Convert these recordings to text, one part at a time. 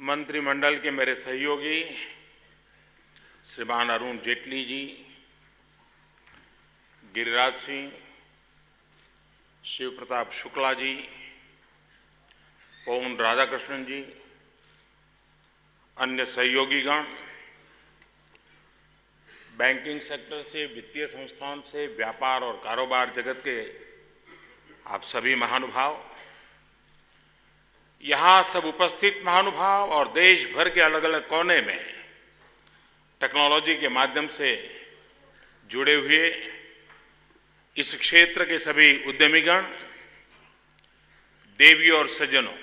मंत्रिमंडल के मेरे सहयोगी श्रीमान अरुण जेटली जी, गिरिराज सिंह, शिव प्रताप शुक्ला जी, पवन राधाकृष्णन जी, अन्य सहयोगीगण, बैंकिंग सेक्टर से, वित्तीय संस्थान से, व्यापार और कारोबार जगत के आप सभी महानुभाव, यहाँ सब उपस्थित महानुभाव और देश भर के अलग अलग कोने में टेक्नोलॉजी के माध्यम से जुड़े हुए इस क्षेत्र के सभी उद्यमीगण, देवियों और सज्जनों,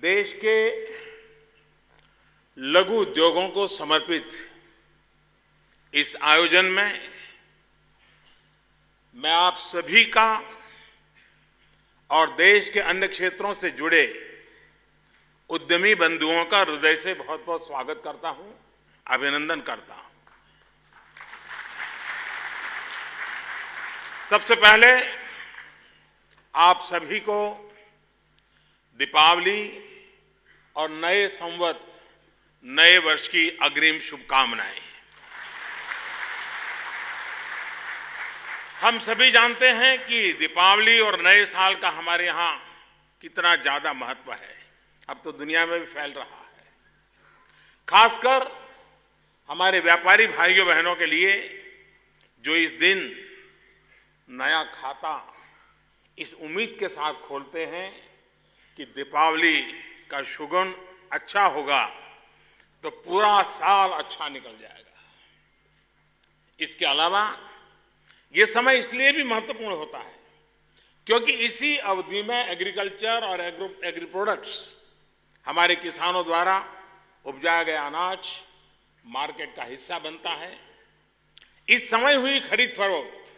देश के लघु उद्योगों को समर्पित इस आयोजन में मैं आप सभी का और देश के अन्य क्षेत्रों से जुड़े उद्यमी बंधुओं का हृदय से बहुत बहुत स्वागत करता हूं, अभिनंदन करता हूं। सबसे पहले आप सभी को दीपावली और नए संवत, नए वर्ष की अग्रिम शुभकामनाएं। हम सभी जानते हैं कि दीपावली और नए साल का हमारे यहाँ कितना ज्यादा महत्व है, अब तो दुनिया में भी फैल रहा है। खासकर हमारे व्यापारी भाइयों बहनों के लिए जो इस दिन नया खाता इस उम्मीद के साथ खोलते हैं कि दीपावली का शुगुन अच्छा होगा तो पूरा साल अच्छा निकल जाएगा। इसके अलावा ये समय इसलिए भी महत्वपूर्ण होता है क्योंकि इसी अवधि में एग्रीकल्चर और एग्री प्रोडक्ट्स, हमारे किसानों द्वारा उपजाया गया अनाज मार्केट का हिस्सा बनता है। इस समय हुई खरीद फरोख्त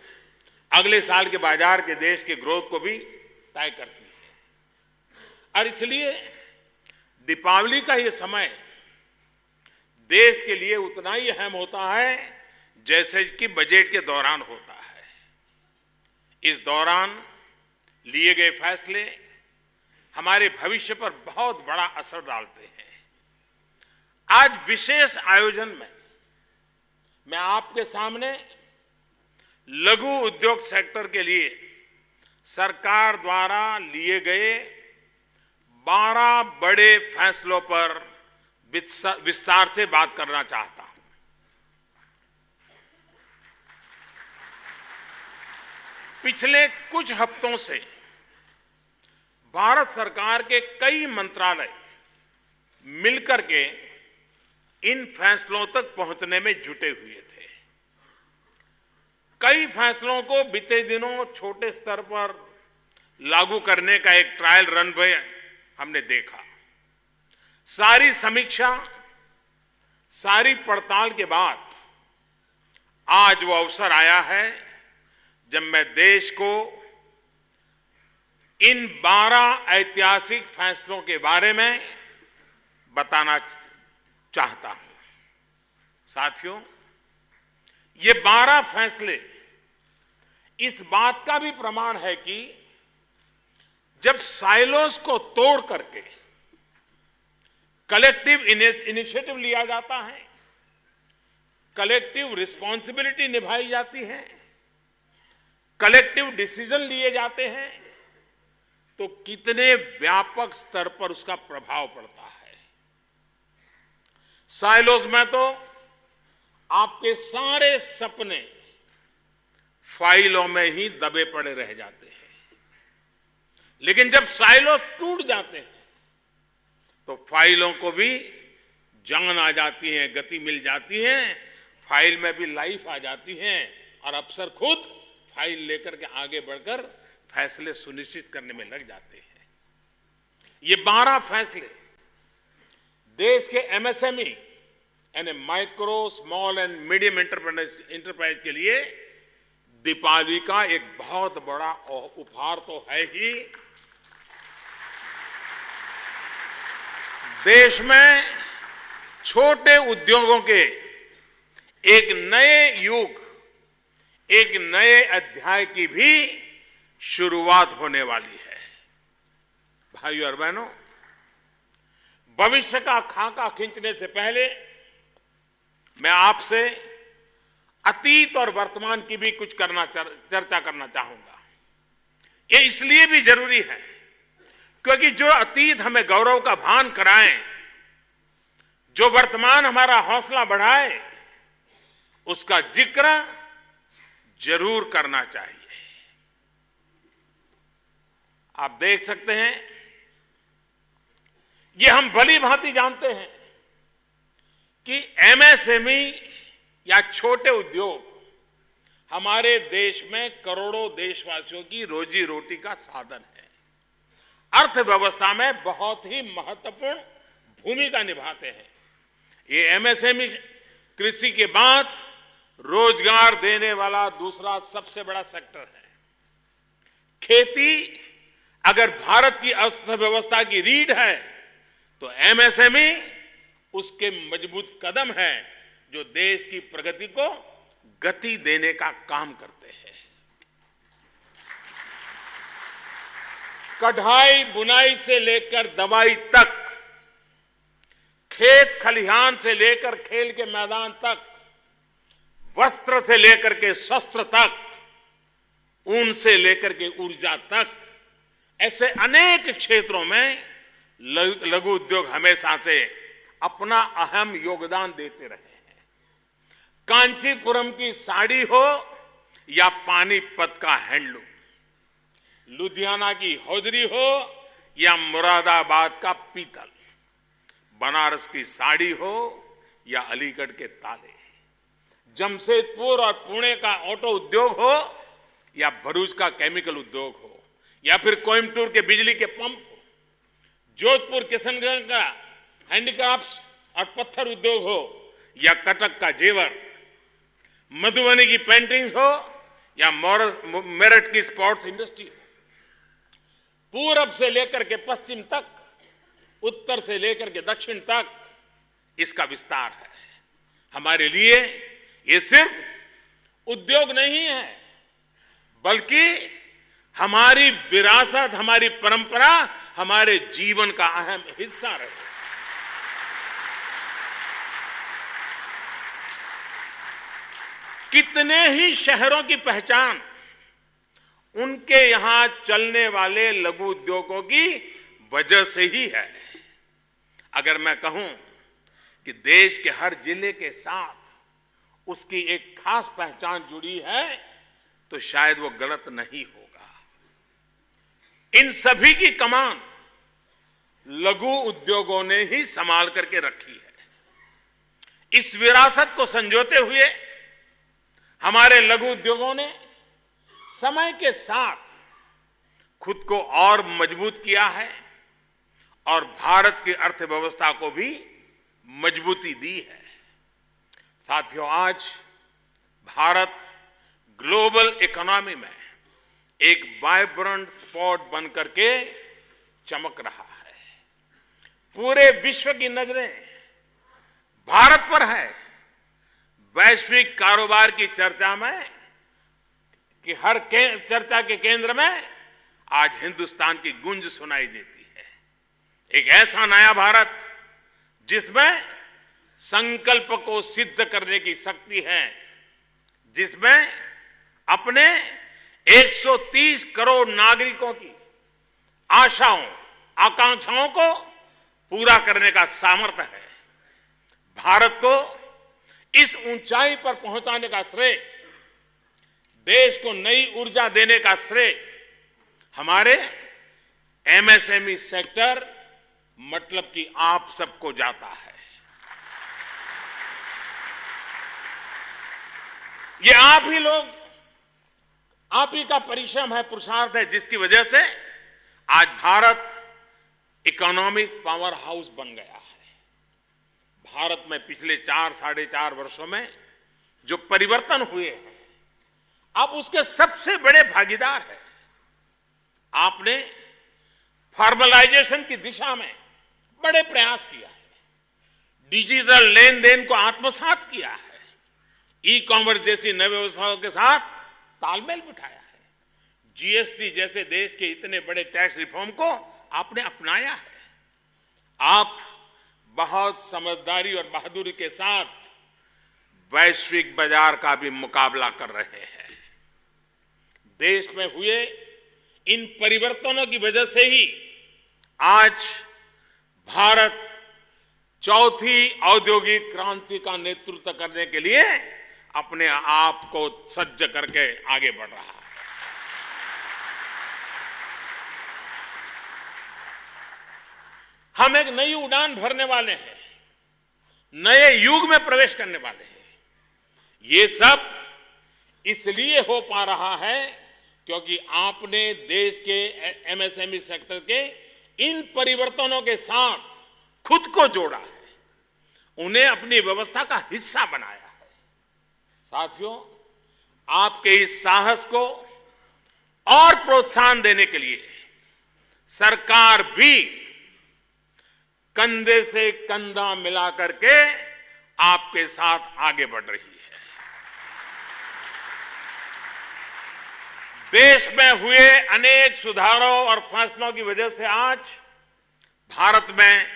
अगले साल के बाजार के देश के ग्रोथ को भी तय करती है और इसलिए दीपावली का ये समय देश के लिए उतना ही अहम होता है जैसे कि बजट के दौरान होता है। इस दौरान लिए गए फैसले हमारे भविष्य पर बहुत बड़ा असर डालते हैं। आज विशेष आयोजन में मैं आपके सामने लघु उद्योग सेक्टर के लिए सरकार द्वारा लिए गए 12 बड़े फैसलों पर विस्तार से बात करना चाहता हूं। पिछले कुछ हफ्तों से भारत सरकार के कई मंत्रालय मिलकर के इन फैसलों तक पहुंचने में जुटे हुए थे। कई फैसलों को बीते दिनों छोटे स्तर पर लागू करने का एक ट्रायल रन भी हमने देखा। सारी समीक्षा, सारी पड़ताल के बाद आज वो अवसर आया है जब मैं देश को इन 12 ऐतिहासिक फैसलों के बारे में बताना चाहता हूं। साथियों, ये 12 फैसले इस बात का भी प्रमाण है कि जब साइलोस को तोड़ करके कलेक्टिव इनिशिएटिव लिया जाता है, कलेक्टिव रिस्पॉन्सिबिलिटी निभाई जाती है, कलेक्टिव डिसीजन लिए जाते हैं, तो कितने व्यापक स्तर पर उसका प्रभाव पड़ता है। साइलोस में तो आपके सारे सपने फाइलों में ही दबे पड़े रह जाते हैं, लेकिन जब साइलोस टूट जाते हैं तो फाइलों को भी जान आ जाती है, गति मिल जाती है, फाइल में भी लाइफ आ जाती है और अफसर खुद फाइल लेकर के आगे बढ़कर फैसले सुनिश्चित करने में लग जाते हैं। ये 12 फैसले देश के एमएसएमई यानी micro, small and medium enterprise के लिए दीपावली का एक बहुत बड़ा उपहार तो है ही, देश में छोटे उद्योगों के एक नए युग, एक नए अध्याय की भी शुरुआत होने वाली है। भाइयों और बहनों, भविष्य का खाका खींचने से पहले मैं आपसे अतीत और वर्तमान की भी कुछ चर्चा करना चाहूंगा। ये इसलिए भी जरूरी है क्योंकि जो अतीत हमें गौरव का भान कराए, जो वर्तमान हमारा हौसला बढ़ाए, उसका जिक्र जरूर करना चाहिए। आप देख सकते हैं, ये हम भली भांति जानते हैं कि एमएसएमई या छोटे उद्योग हमारे देश में करोड़ों देशवासियों की रोजी रोटी का साधन है, अर्थव्यवस्था में बहुत ही महत्वपूर्ण भूमिका निभाते हैं। ये एमएसएमई कृषि के बाद रोजगार देने वाला दूसरा सबसे बड़ा सेक्टर है। खेती अगर भारत की अर्थव्यवस्था की रीढ़ है तो एमएसएमई उसके मजबूत कदम है जो देश की प्रगति को गति देने का काम करते हैं। कढ़ाई बुनाई से लेकर दवाई तक, खेत खलिहान से लेकर खेल के मैदान तक, वस्त्र से लेकर के शस्त्र तक, ऊन से लेकर के ऊर्जा तक, ऐसे अनेक क्षेत्रों में लघु उद्योग हमेशा से अपना अहम योगदान देते रहे हैं। कांचीपुरम की साड़ी हो या पानीपत का हैंडलूम, लुधियाना की हौजरी हो या मुरादाबाद का पीतल, बनारस की साड़ी हो या अलीगढ़ के ताले, जमशेदपुर और पुणे का ऑटो उद्योग हो या भरूच का केमिकल उद्योग हो या फिर कोयम्बटूर के बिजली के पंप हो, जोधपुर किशनगंज का हैंडीक्राफ्ट्स और पत्थर उद्योग हो या कटक का जेवर, मधुबनी की पेंटिंग्स हो या मेरठ की स्पोर्ट्स इंडस्ट्री हो, पूरब से लेकर के पश्चिम तक, उत्तर से लेकर के दक्षिण तक इसका विस्तार है। हमारे लिए ये सिर्फ उद्योग नहीं है बल्कि हमारी विरासत, हमारी परंपरा, हमारे जीवन का अहम हिस्सा रहे। कितने ही शहरों की पहचान उनके यहां चलने वाले लघु उद्योगों की वजह से ही है। अगर मैं कहूं कि देश के हर जिले के साथ उसकी एक खास पहचान जुड़ी है तो शायद वो गलत नहीं होगा। इन सभी की कमान लघु उद्योगों ने ही संभाल करके रखी है। इस विरासत को संजोते हुए हमारे लघु उद्योगों ने समय के साथ खुद को और मजबूत किया है और भारत की अर्थव्यवस्था को भी मजबूती दी है। साथियों, आज भारत ग्लोबल इकोनॉमी में एक वाइब्रेंट स्पॉट बनकर के चमक रहा है। पूरे विश्व की नजरें भारत पर है। वैश्विक कारोबार की चर्चा में कि हर चर्चा के केंद्र में आज हिंदुस्तान की गूंज सुनाई देती है। एक ऐसा नया भारत जिसमें संकल्प को सिद्ध करने की शक्ति है, जिसमें अपने 130 करोड़ नागरिकों की आशाओं, आकांक्षाओं को पूरा करने का सामर्थ्य है। भारत को इस ऊंचाई पर पहुंचाने का श्रेय, देश को नई ऊर्जा देने का श्रेय हमारे एमएसएमई सेक्टर मतलब कि आप सबको जाता है। ये आप ही लोग, आप ही का परिश्रम है, पुरुषार्थ है, जिसकी वजह से आज भारत इकोनॉमिक पावर हाउस बन गया है। भारत में पिछले 4-4.5 वर्षों में जो परिवर्तन हुए हैं, आप उसके सबसे बड़े भागीदार हैं। आपने फॉर्मलाइजेशन की दिशा में बड़े प्रयास किया है, डिजिटल लेन देन को आत्मसात किया है, ई कॉमर्स जैसी नई व्यवस्थाओं के साथ तालमेल बिठाया है, जीएसटी जैसे देश के इतने बड़े टैक्स रिफॉर्म को आपने अपनाया है। आप बहुत समझदारी और बहादुरी के साथ वैश्विक बाजार का भी मुकाबला कर रहे हैं। देश में हुए इन परिवर्तनों की वजह से ही आज भारत चौथी औद्योगिक क्रांति का नेतृत्व करने के लिए अपने आप को सज्ज करके आगे बढ़ रहा है। हम एक नई उड़ान भरने वाले हैं, नए युग में प्रवेश करने वाले हैं। ये सब इसलिए हो पा रहा है क्योंकि आपने देश के एमएसएमई सेक्टर के इन परिवर्तनों के साथ खुद को जोड़ा है, उन्हें अपनी व्यवस्था का हिस्सा बनाया है। साथियों, आपके इस साहस को और प्रोत्साहन देने के लिए सरकार भी कंधे से कंधा मिला करके आपके साथ आगे बढ़ रही है। देश में हुए अनेक सुधारों और फैसलों की वजह से आज भारत में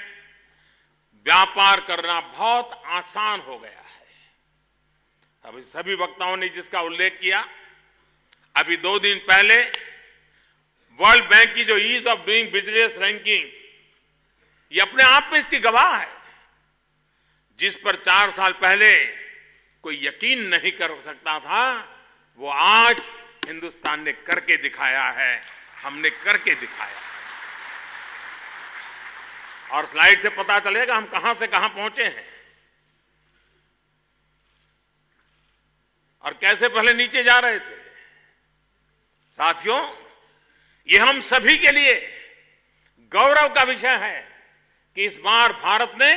व्यापार करना बहुत आसान हो गया है। अभी सभी वक्ताओं ने जिसका उल्लेख किया, अभी 2 दिन पहले वर्ल्ड बैंक की जो ease of doing business ranking, ये अपने आप में इसकी गवाह है, जिस पर 4 साल पहले कोई यकीन नहीं कर सकता था, वो आज हिंदुस्तान ने करके दिखाया है, हमने करके दिखाया। और स्लाइड से पता चलेगा हम कहां से कहां पहुंचे हैं और कैसे पहले नीचे जा रहे थे। साथियों, ये हम सभी के लिए गौरव का विषय है कि इस बार भारत ने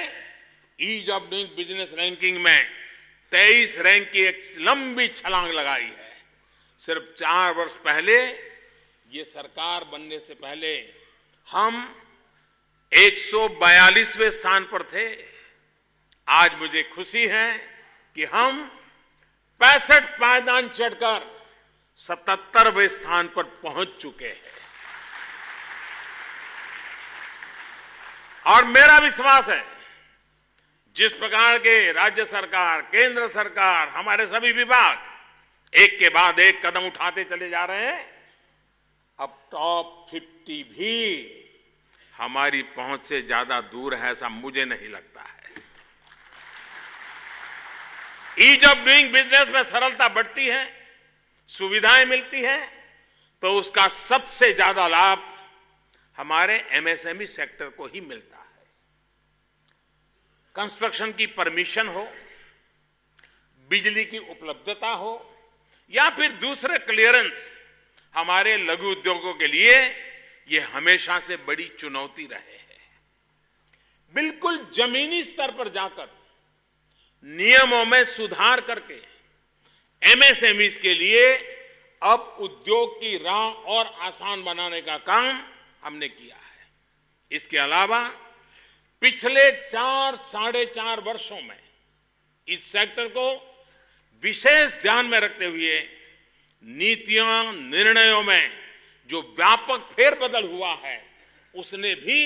ease of doing business ranking में 23 रैंक की एक लंबी छलांग लगाई है। सिर्फ 4 वर्ष पहले, ये सरकार बनने से पहले, हम 142वें स्थान पर थे। आज मुझे खुशी है कि हम 65 पायदान चढ़कर 77वें स्थान पर पहुंच चुके हैं। और मेरा विश्वास है, जिस प्रकार के राज्य सरकार, केंद्र सरकार, हमारे सभी विभाग एक के बाद एक कदम उठाते चले जा रहे हैं, अब टॉप 50 भी हमारी पहुंच से ज्यादा दूर है, ऐसा मुझे नहीं लगता है। ईज ऑफ डूइंग बिजनेस में सरलता बढ़ती है, सुविधाएं मिलती है, तो उसका सबसे ज्यादा लाभ हमारे एमएसएमई सेक्टर को ही मिलता है। कंस्ट्रक्शन की परमिशन हो, बिजली की उपलब्धता हो, या फिर दूसरे क्लियरेंस, हमारे लघु उद्योगों के लिए ये हमेशा से बड़ी चुनौती रहे हैं। बिल्कुल जमीनी स्तर पर जाकर नियमों में सुधार करके एमएसएमईज के लिए अब उद्योग की राह और आसान बनाने का काम हमने किया है। इसके अलावा पिछले 4-4.5 वर्षों में इस सेक्टर को विशेष ध्यान में रखते हुए नीतियों, निर्णयों में जो व्यापक फेरबदल हुआ है, उसने भी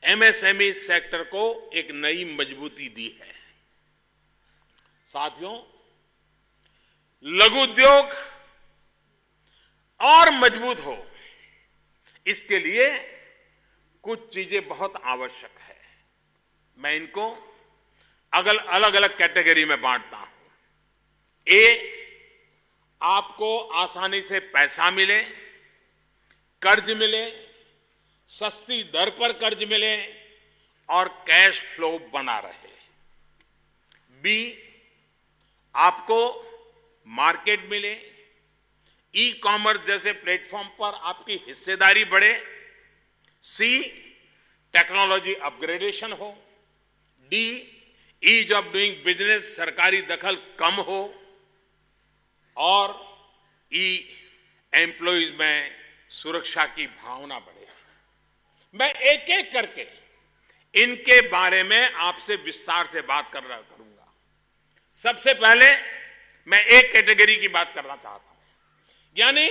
एमएसएमई सेक्टर को एक नई मजबूती दी है। साथियों, लघु उद्योग और मजबूत हो, इसके लिए कुछ चीजें बहुत आवश्यक है। मैं इनको अलग अलग कैटेगरी में बांटता हूं। आपको आसानी से पैसा मिले, कर्ज मिले, सस्ती दर पर कर्ज मिले और कैश फ्लो बना रहे। बी, आपको मार्केट मिले, ई कॉमर्स जैसे प्लेटफॉर्म पर आपकी हिस्सेदारी बढ़े। सी, टेक्नोलॉजी अपग्रेडेशन हो। D, ease of doing business, सरकारी दखल कम हो। और ई, एम्प्लॉइज में सुरक्षा की भावना बढ़े। मैं एक एक करके इनके बारे में आपसे विस्तार से बात करूंगा। सबसे पहले मैं एक कैटेगरी की बात करना चाहता हूं, यानी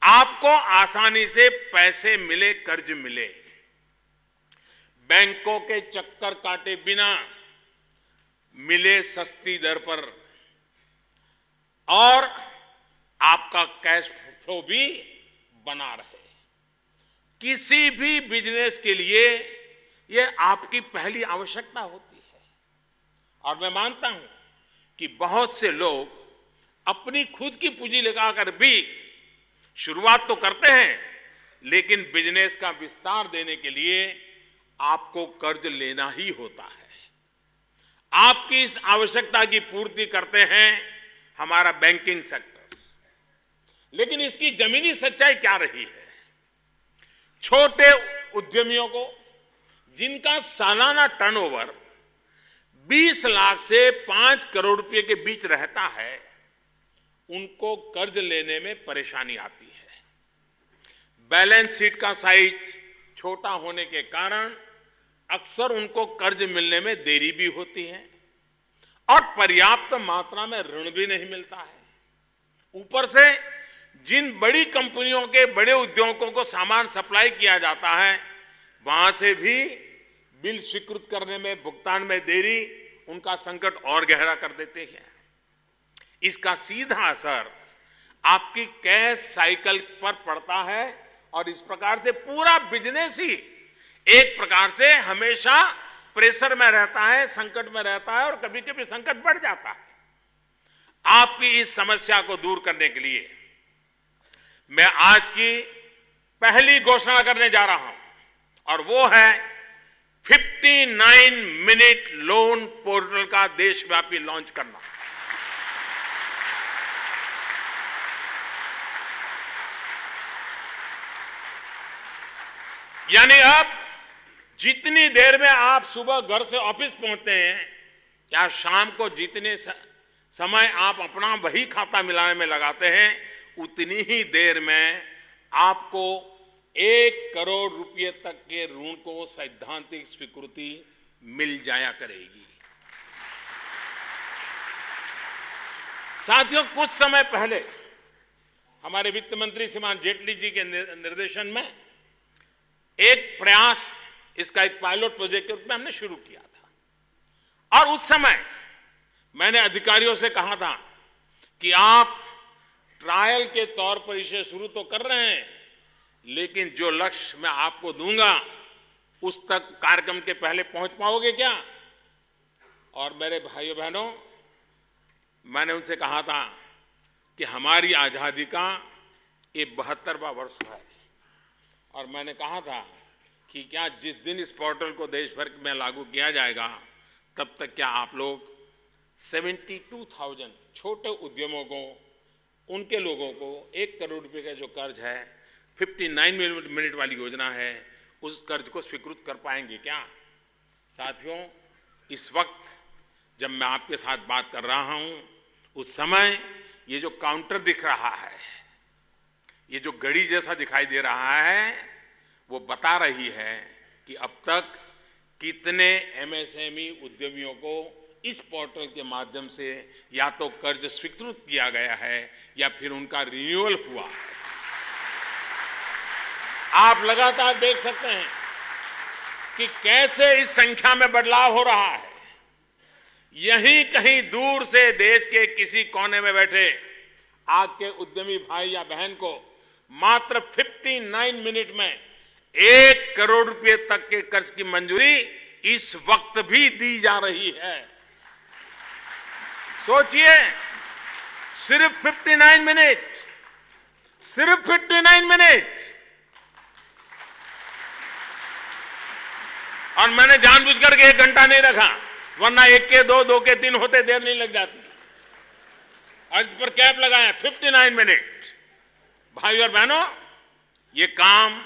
आपको आसानी से पैसे मिले, कर्ज मिले। बैंकों के चक्कर काटे बिना मिले सस्ती दर पर और आपका कैश फ्लो भी बना रहे। किसी भी बिजनेस के लिए यह आपकी पहली आवश्यकता होती है। और मैं मानता हूं कि बहुत से लोग अपनी खुद की पूंजी लगाकर भी शुरुआत तो करते हैं, लेकिन बिजनेस का विस्तार देने के लिए आपको कर्ज लेना ही होता है। आपकी इस आवश्यकता की पूर्ति करते हैं हमारा बैंकिंग सेक्टर। लेकिन इसकी जमीनी सच्चाई क्या रही है? छोटे उद्यमियों को, जिनका सालाना टर्नओवर 20 लाख से 5 करोड़ रुपए के बीच रहता है, उनको कर्ज लेने में परेशानी आती है। बैलेंस शीट का साइज छोटा होने के कारण अक्सर उनको कर्ज मिलने में देरी भी होती है और पर्याप्त मात्रा में ऋण भी नहीं मिलता है। ऊपर से जिन बड़ी कंपनियों के बड़े उद्योगों को सामान सप्लाई किया जाता है, वहां से भी बिल स्वीकृत करने में, भुगतान में देरी उनका संकट और गहरा कर देते हैं। इसका सीधा असर आपकी कैश साइकिल पर पड़ता है और इस प्रकार से पूरा बिजनेस ही एक प्रकार से हमेशा प्रेशर में रहता है, संकट में रहता है और कभी कभी संकट बढ़ जाता है। आपकी इस समस्या को दूर करने के लिए मैं आज की पहली घोषणा करने जा रहा हूं और वो है 59 मिनट लोन पोर्टल का देशव्यापी लॉन्च करना। यानी अब जितनी देर में आप सुबह घर से ऑफिस पहुंचते हैं या शाम को जितने समय आप अपना वही खाता मिलाने में लगाते हैं, उतनी ही देर में आपको 1 करोड़ रुपए तक के ऋण को सैद्धांतिक स्वीकृति मिल जाया करेगी। साथियों, कुछ समय पहले हमारे वित्त मंत्री श्रीमान जेटली जी के निर्देशन में एक प्रयास, इसका एक पायलट प्रोजेक्ट के रूप में हमने शुरू किया था और उस समय मैंने अधिकारियों से कहा था कि आप ट्रायल के तौर पर इसे शुरू तो कर रहे हैं, लेकिन जो लक्ष्य मैं आपको दूंगा उस तक कार्यक्रम के पहले पहुंच पाओगे क्या? और मेरे भाइयों बहनों, मैंने उनसे कहा था कि हमारी आजादी का ये 72वां वर्ष है और मैंने कहा था कि क्या जिस दिन इस पोर्टल को देश भर में लागू किया जाएगा, तब तक क्या आप लोग 72,000 छोटे उद्यमों को, उनके लोगों को 1 करोड़ रुपए का जो कर्ज है, 59 मिनट वाली योजना है, उस कर्ज को स्वीकृत कर पाएंगे क्या? साथियों, इस वक्त जब मैं आपके साथ बात कर रहा हूं, उस समय ये जो काउंटर दिख रहा है, ये जो घड़ी जैसा दिखाई दे रहा है, वो बता रही है कि अब तक कितने एमएसएमई उद्यमियों को इस पोर्टल के माध्यम से या तो कर्ज स्वीकृत किया गया है या फिर उनका रिन्यूअल हुआ है। आप लगातार देख सकते हैं कि कैसे इस संख्या में बदलाव हो रहा है। यहीं कहीं दूर से देश के किसी कोने में बैठे आपके उद्यमी भाई या बहन को मात्र 59 मिनट में 1 करोड़ रुपए तक के कर्ज की मंजूरी इस वक्त भी दी जा रही है। सोचिए, सिर्फ 59 मिनट, सिर्फ 59 मिनट। और मैंने जानबूझकर के 1 घंटा नहीं रखा, वरना 1 के 2, 2 के 3 होते देर नहीं लग जाती। और इस पर कैप लगाया 59 मिनट। भाई और बहनों, ये काम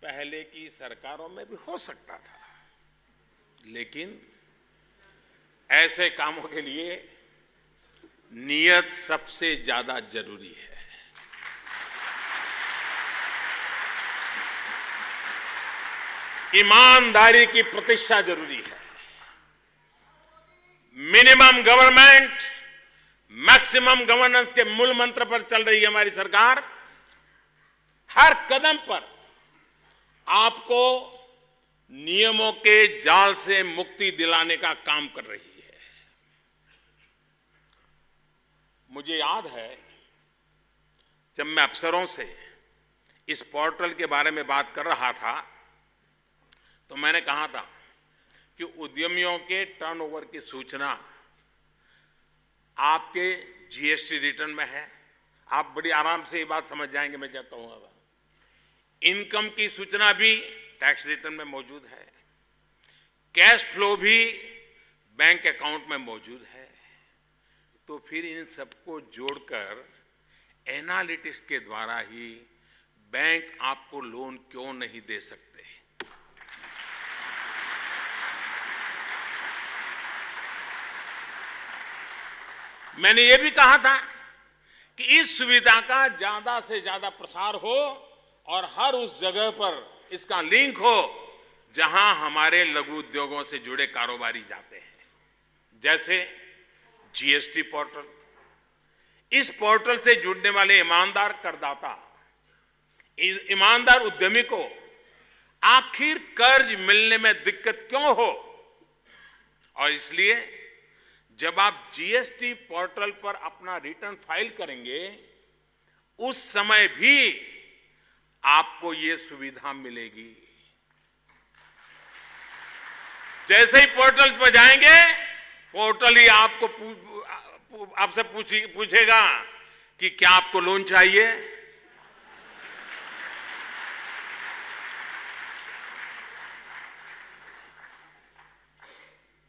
पहले की सरकारों में भी हो सकता था, लेकिन ऐसे कामों के लिए नियत सबसे ज्यादा जरूरी है। ईमानदारी की प्रतिष्ठा जरूरी है। मिनिमम गवर्नमेंट मैक्सिमम गवर्नेंस के मूल मंत्र पर चल रही है हमारी सरकार। हर कदम पर आपको नियमों के जाल से मुक्ति दिलाने का काम कर रही है। मुझे याद है जब मैं अफसरों से इस पोर्टल के बारे में बात कर रहा था तो मैंने कहा था कि उद्यमियों के टर्नओवर की सूचना आपके जीएसटी रिटर्न में है। आप बड़ी आराम से ये बात समझ जाएंगे मैं जब कहूंगा। इनकम की सूचना भी टैक्स रिटर्न में मौजूद है, कैश फ्लो भी बैंक अकाउंट में मौजूद है। तो फिर इन सबको जोड़कर एनालिटिक्स के द्वारा ही बैंक आपको लोन क्यों नहीं दे सकते? मैंने ये भी कहा था कि इस सुविधा का ज्यादा से ज्यादा प्रसार हो और हर उस जगह पर इसका लिंक हो जहां हमारे लघु उद्योगों से जुड़े कारोबारी जाते हैं। जैसे जीएसटी पोर्टल, इस पोर्टल से जुड़ने वाले ईमानदार करदाता, ईमानदार उद्यमी को आखिर कर्ज मिलने में दिक्कत क्यों हो? और इसलिए जब आप जीएसटी पोर्टल पर अपना रिटर्न फाइल करेंगे उस समय भी आपको ये सुविधा मिलेगी। जैसे ही पोर्टल पर जाएंगे, पोर्टल ही आपसे पूछेगा कि क्या आपको लोन चाहिए।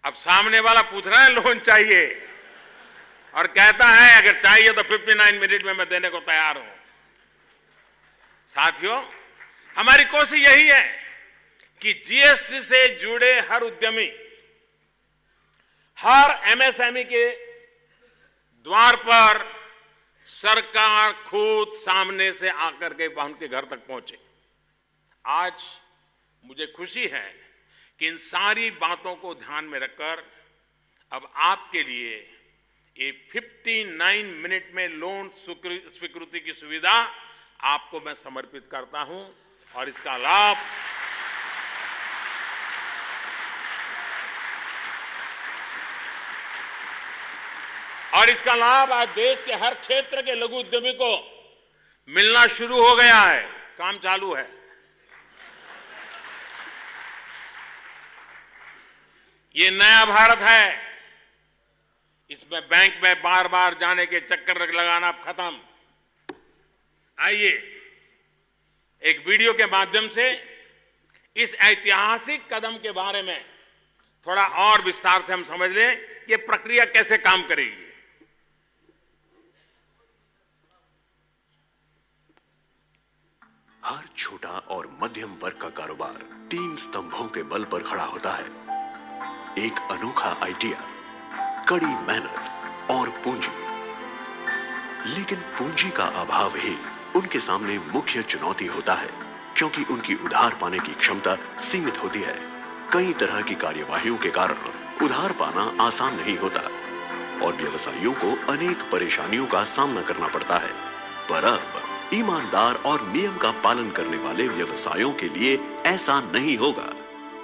अब सामने वाला पूछ रहा है लोन चाहिए और कहता है अगर चाहिए तो 59 मिनट में मैं देने को तैयार हूं। साथियों, हमारी कोशिश यही है कि जीएसटी से जुड़े हर उद्यमी, हर एमएसएमई के द्वार पर सरकार खुद सामने से आकर के उनके घर तक पहुंचे। आज मुझे खुशी है कि इन सारी बातों को ध्यान में रखकर अब आपके लिए ये 59 मिनट में लोन स्वीकृति की सुविधा आपको मैं समर्पित करता हूं और इसका लाभ आज देश के हर क्षेत्र के लघु उद्यमी को मिलना शुरू हो गया है। काम चालू है। ये नया भारत है। इसमें बैंक में बार बार जाने के चक्कर लगाना अब खत्म। आइए एक वीडियो के माध्यम से इस ऐतिहासिक कदम के बारे में थोड़ा और विस्तार से हम समझ लें कि प्रक्रिया कैसे काम करेगी। हर छोटा और मध्यम वर्ग का कारोबार 3 स्तंभों के बल पर खड़ा होता है। एक अनोखा आइडिया, कड़ी मेहनत और पूंजी। लेकिन पूंजी का अभाव ही उनके सामने मुख्य चुनौती होता है, क्योंकि उनकी उधार पाने की क्षमता सीमित होती है। कई तरह की कार्यवाहियों के कारण उधार पाना आसान नहीं होता और व्यवसायियों को अनेक परेशानियों का सामना करना पड़ता है। पर अब ईमानदार और नियम का पालन करने वाले व्यवसायों के लिए ऐसा नहीं होगा।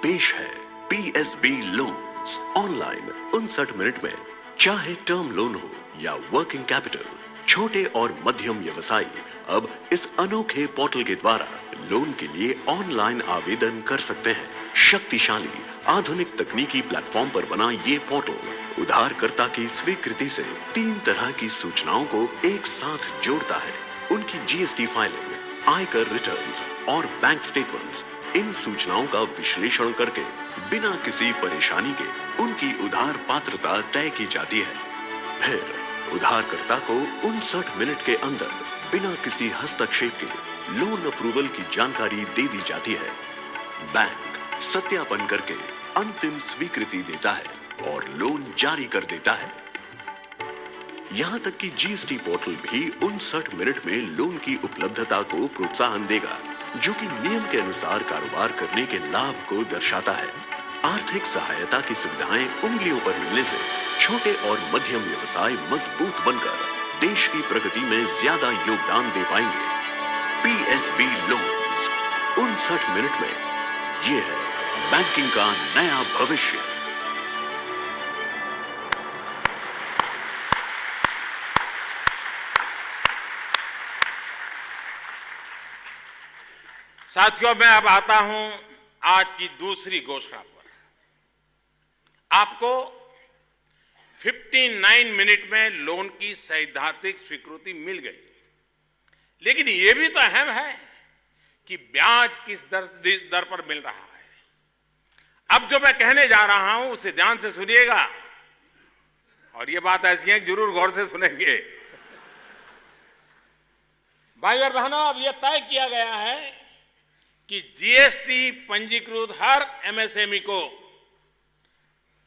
पेश है पीएसबी लोन्स ऑनलाइन 59 मिनट में। चाहे टर्म लोन हो या वर्किंग कैपिटल, छोटे और मध्यम व्यवसायी अब इस अनोखे पोर्टल के द्वारा लोन के लिए ऑनलाइन आवेदन कर सकते हैं। शक्तिशाली आधुनिक तकनीकी प्लेटफॉर्म पर बना ये पोर्टल उधारकर्ता की स्वीकृति से 3 तरह की सूचनाओं को एक साथ जोड़ता है। उनकी जीएसटी फाइलिंग, आयकर रिटर्न्स और बैंक स्टेटमेंट्स। इन सूचनाओं का विश्लेषण करके बिना किसी परेशानी के उनकी उधार पात्रता तय की जाती है। फिर उधारकर्ता को 59 मिनट के अंदर बिना किसी हस्तक्षेप के लोन अप्रूवल की जानकारी दे दी जाती है। बैंक सत्यापन करके अंतिम स्वीकृति देता है और लोन जारी कर देता है। यहां तक कि जीएसटी पोर्टल भी 59 मिनट में लोन की उपलब्धता को प्रोत्साहन देगा, जो कि नियम के अनुसार कारोबार करने के लाभ को दर्शाता है। आर्थिक सहायता की सुविधाएं उंगलियों पर मिलने से छोटे और मध्यम व्यवसाय मजबूत बनकर देश की प्रगति में ज्यादा योगदान दे पाएंगे। पीएसबी लोन्स 59 मिनट में, ये है बैंकिंग का नया भविष्य। साथियों, मैं अब आता हूं आज की दूसरी घोषणा पर। आपको 59 मिनट में लोन की सैद्धांतिक स्वीकृति मिल गई, लेकिन यह भी तो अहम है कि ब्याज किस दर पर मिल रहा है। अब जो मैं कहने जा रहा हूं उसे ध्यान से सुनिएगा, और ये बात ऐसी है जरूर गौर से सुनेंगे। भाई और बहनों, अब यह तय किया गया है कि जीएसटी पंजीकृत हर एमएसएमई को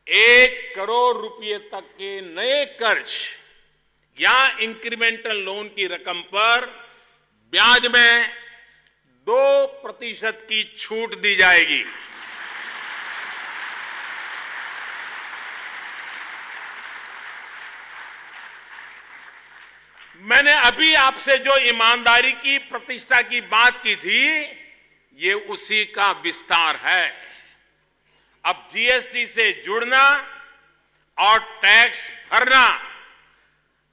1 करोड़ रुपए तक के नए कर्ज या इंक्रीमेंटल लोन की रकम पर ब्याज में 2% की छूट दी जाएगी। मैंने अभी आपसे जो ईमानदारी की प्रतिष्ठा की बात की थी, ये उसी का विस्तार है। अब जीएसटी से जुड़ना और टैक्स भरना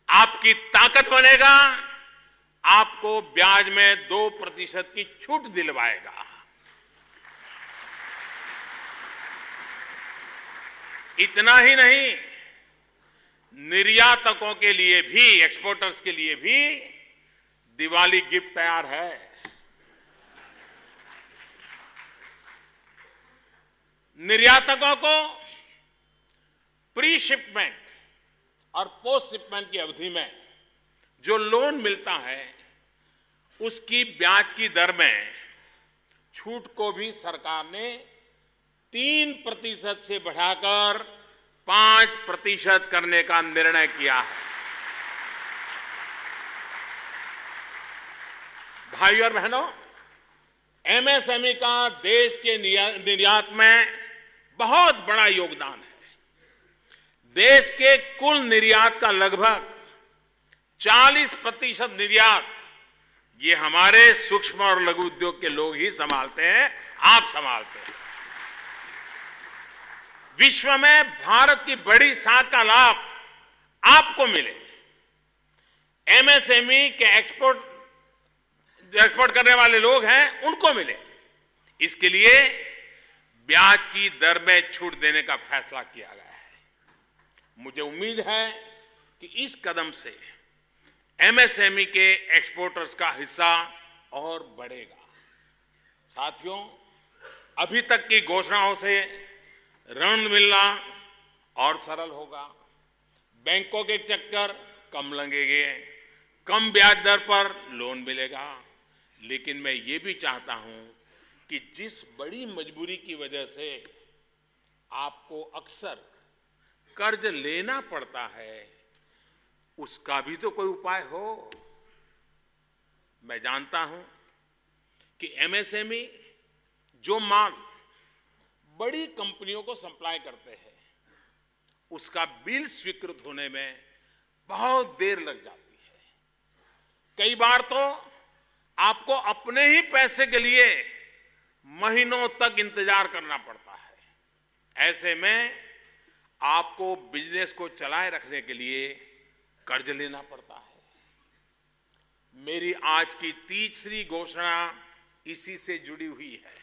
आपकी ताकत बनेगा, आपको ब्याज में 2% की छूट दिलवाएगा। इतना ही नहीं, निर्यातकों के लिए भी, एक्सपोर्टर्स के लिए भी दिवाली गिफ्ट तैयार है। निर्यातकों को प्री शिपमेंट और पोस्ट शिपमेंट की अवधि में जो लोन मिलता है, उसकी ब्याज की दर में छूट को भी सरकार ने 3% से बढ़ाकर 5% करने का निर्णय किया है। भाई और बहनों, एमएसएमई का देश के निर्यात में बहुत बड़ा योगदान है। देश के कुल निर्यात का लगभग 40% निर्यात ये हमारे सूक्ष्म और लघु उद्योग के लोग ही संभालते हैं, आप संभालते हैं। विश्व में भारत की बड़ी साख का लाभ आपको मिले, एमएसएमई के एक्सपोर्ट करने वाले लोग हैं उनको मिले, इसके लिए ब्याज की दर में छूट देने का फैसला किया गया है। मुझे उम्मीद है कि इस कदम से एमएसएमई के एक्सपोर्टर्स का हिस्सा और बढ़ेगा। साथियों, अभी तक की घोषणाओं से ऋण मिलना और सरल होगा, बैंकों के चक्कर कम लगेंगे, कम ब्याज दर पर लोन मिलेगा। लेकिन मैं ये भी चाहता हूं कि जिस बड़ी मजबूरी की वजह से आपको अक्सर कर्ज लेना पड़ता है, उसका भी तो कोई उपाय हो। मैं जानता हूं कि एमएसएमई जो माल बड़ी कंपनियों को सप्लाई करते हैं, उसका बिल स्वीकृत होने में बहुत देर लग जाती है। कई बार तो आपको अपने ही पैसे के लिए महीनों तक इंतजार करना पड़ता है। ऐसे में आपको बिजनेस को चलाए रखने के लिए कर्ज लेना पड़ता है। मेरी आज की तीसरी घोषणा इसी से जुड़ी हुई है।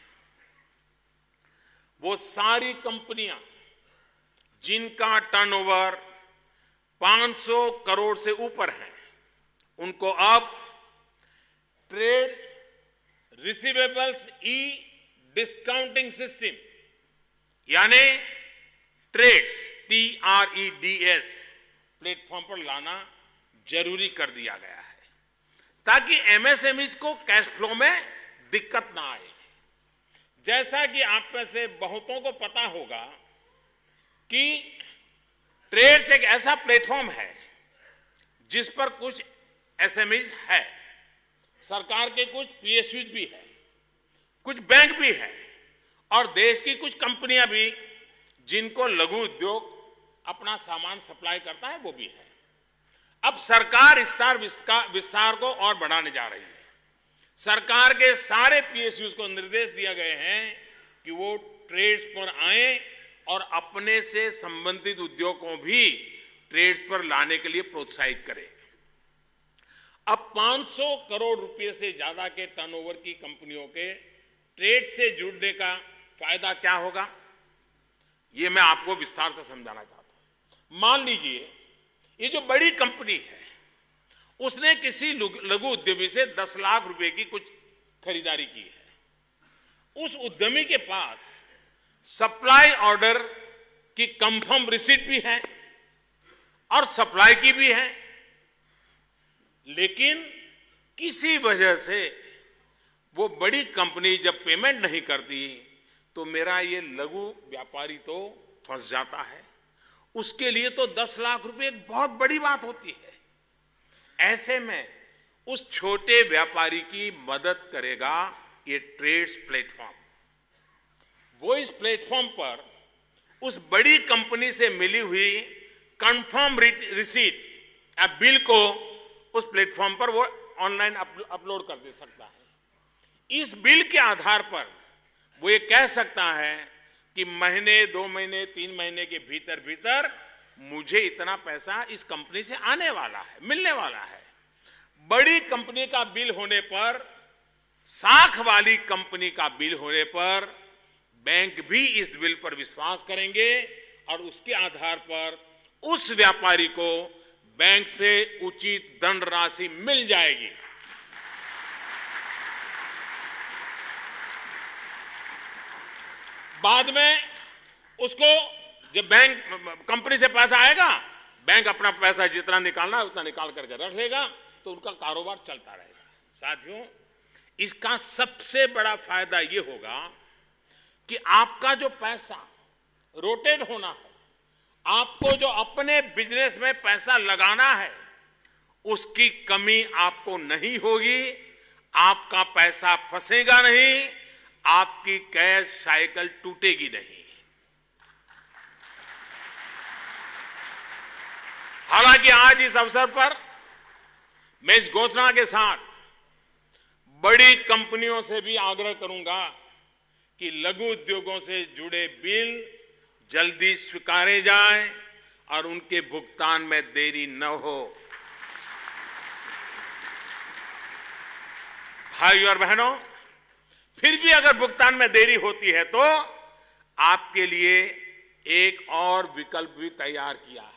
वो सारी कंपनियां जिनका टर्नओवर 500 करोड़ से ऊपर है, उनको अब ट्रेड रिसीवेबल्स ई डिस्काउंटिंग सिस्टम यानी ट्रेड्स TREDS प्लेटफॉर्म पर लाना जरूरी कर दिया गया है, ताकि एमएसएमईज को कैश फ्लो में दिक्कत ना आए। जैसा कि आप में से बहुतों को पता होगा कि ट्रेड्स एक ऐसा प्लेटफॉर्म है जिस पर कुछ एसएमईज है, सरकार के कुछ पीएसयूज भी है, कुछ बैंक भी है, और देश की कुछ कंपनियां भी जिनको लघु उद्योग अपना सामान सप्लाई करता है, वो भी है। अब सरकार विस्तार को और बढ़ाने जा रही है। सरकार के सारे पीएसयूज को निर्देश दिए गए हैं कि वो ट्रेड्स पर आए और अपने से संबंधित उद्योग को भी ट्रेड्स पर लाने के लिए प्रोत्साहित करें। अब 500 करोड़ रुपए से ज्यादा के टर्नओवर की कंपनियों के ट्रेड से जुड़ने का फायदा क्या होगा, ये मैं आपको विस्तार से समझाना चाहता हूं। मान लीजिए ये जो बड़ी कंपनी है उसने किसी लघु उद्यमी से 10 लाख रुपए की कुछ खरीदारी की है। उस उद्यमी के पास सप्लाई ऑर्डर की कंफर्म रिसीट भी है और सप्लाई की भी है, लेकिन किसी वजह से वो बड़ी कंपनी जब पेमेंट नहीं करती तो मेरा ये लघु व्यापारी तो फंस जाता है। उसके लिए तो 10 लाख रुपए एक बहुत बड़ी बात होती है। ऐसे में उस छोटे व्यापारी की मदद करेगा ये ट्रेड्स प्लेटफॉर्म। वो इस प्लेटफॉर्म पर उस बड़ी कंपनी से मिली हुई कंफर्म रिसीट या बिल को उस प्लेटफॉर्म पर वो ऑनलाइन अपलोड कर दे सकता है। इस बिल के आधार पर वो ये कह सकता है कि महीने, 2 महीने, 3 महीने के भीतर भीतर मुझे इतना पैसा इस कंपनी से आने वाला है, मिलने वाला है। बड़ी कंपनी का बिल होने पर, साख वाली कंपनी का बिल होने पर बैंक भी इस बिल पर विश्वास करेंगे और उसके आधार पर उस व्यापारी को बैंक से उचित दंड राशि मिल जाएगी। बाद में उसको जब बैंक कंपनी से पैसा आएगा, बैंक अपना पैसा जितना निकालना है उतना निकाल करके रख लेगा, तो उनका कारोबार चलता रहेगा। साथियों, इसका सबसे बड़ा फायदा ये होगा कि आपका जो पैसा रोटेट होना है, आपको जो अपने बिजनेस में पैसा लगाना है, उसकी कमी आपको नहीं होगी। आपका पैसा फंसेगा नहीं, आपकी कैश साइकिल टूटेगी नहीं। हालांकि आज इस अवसर पर मैं इस घोषणा के साथ बड़ी कंपनियों से भी आग्रह करूंगा कि लघु उद्योगों से जुड़े बिल जल्दी स्वीकारे जाएं और उनके भुगतान में देरी न हो। भाइयों और बहनों, फिर भी अगर भुगतान में देरी होती है तो आपके लिए एक और विकल्प भी तैयार किया है।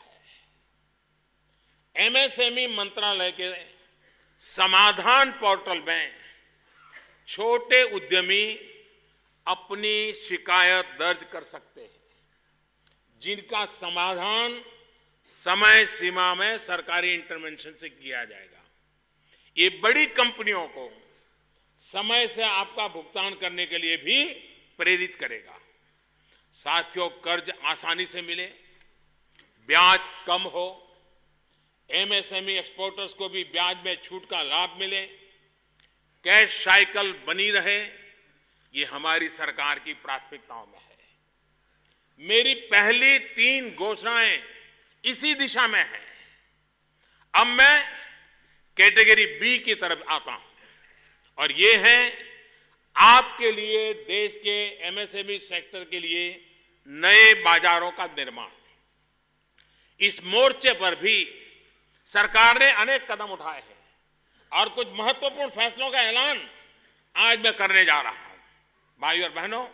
एमएसएमई मंत्रालय के समाधान पोर्टल में छोटे उद्यमी अपनी शिकायत दर्ज कर सकते हैं, जिनका समाधान समय सीमा में सरकारी इंटरवेंशन से किया जाएगा। ये बड़ी कंपनियों को समय से आपका भुगतान करने के लिए भी प्रेरित करेगा। साथियों, कर्ज आसानी से मिले, ब्याज कम हो, एमएसएमई एक्सपोर्टर्स को भी ब्याज में छूट का लाभ मिले, कैश साइकिल बनी रहे, ये हमारी सरकार की प्राथमिकताओं में है। मेरी पहली 3 घोषणाएं इसी दिशा में हैं। अब मैं कैटेगरी बी की तरफ आता हूं और ये है आपके लिए, देश के एमएसएमई सेक्टर के लिए नए बाजारों का निर्माण। इस मोर्चे पर भी सरकार ने अनेक कदम उठाए हैं और कुछ महत्वपूर्ण फैसलों का ऐलान आज मैं करने जा रहा हूं। भाइयों और बहनों,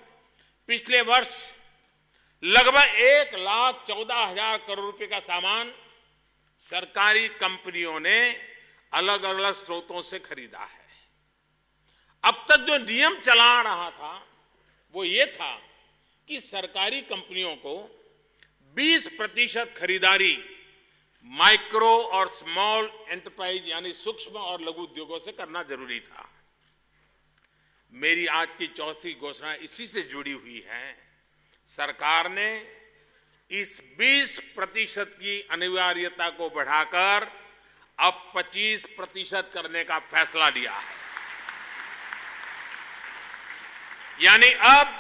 पिछले वर्ष लगभग 1,14,000 करोड़ रुपए का सामान सरकारी कंपनियों ने अलग अलग स्रोतों से खरीदा है। अब तक जो नियम चला रहा था वो ये था कि सरकारी कंपनियों को 20% खरीदारी माइक्रो और स्मॉल एंटरप्राइज यानी सूक्ष्म और लघु उद्योगों से करना जरूरी था। मेरी आज की चौथी घोषणा इसी से जुड़ी हुई है। सरकार ने इस 20% की अनिवार्यता को बढ़ाकर अब 25% करने का फैसला लिया है। यानी अब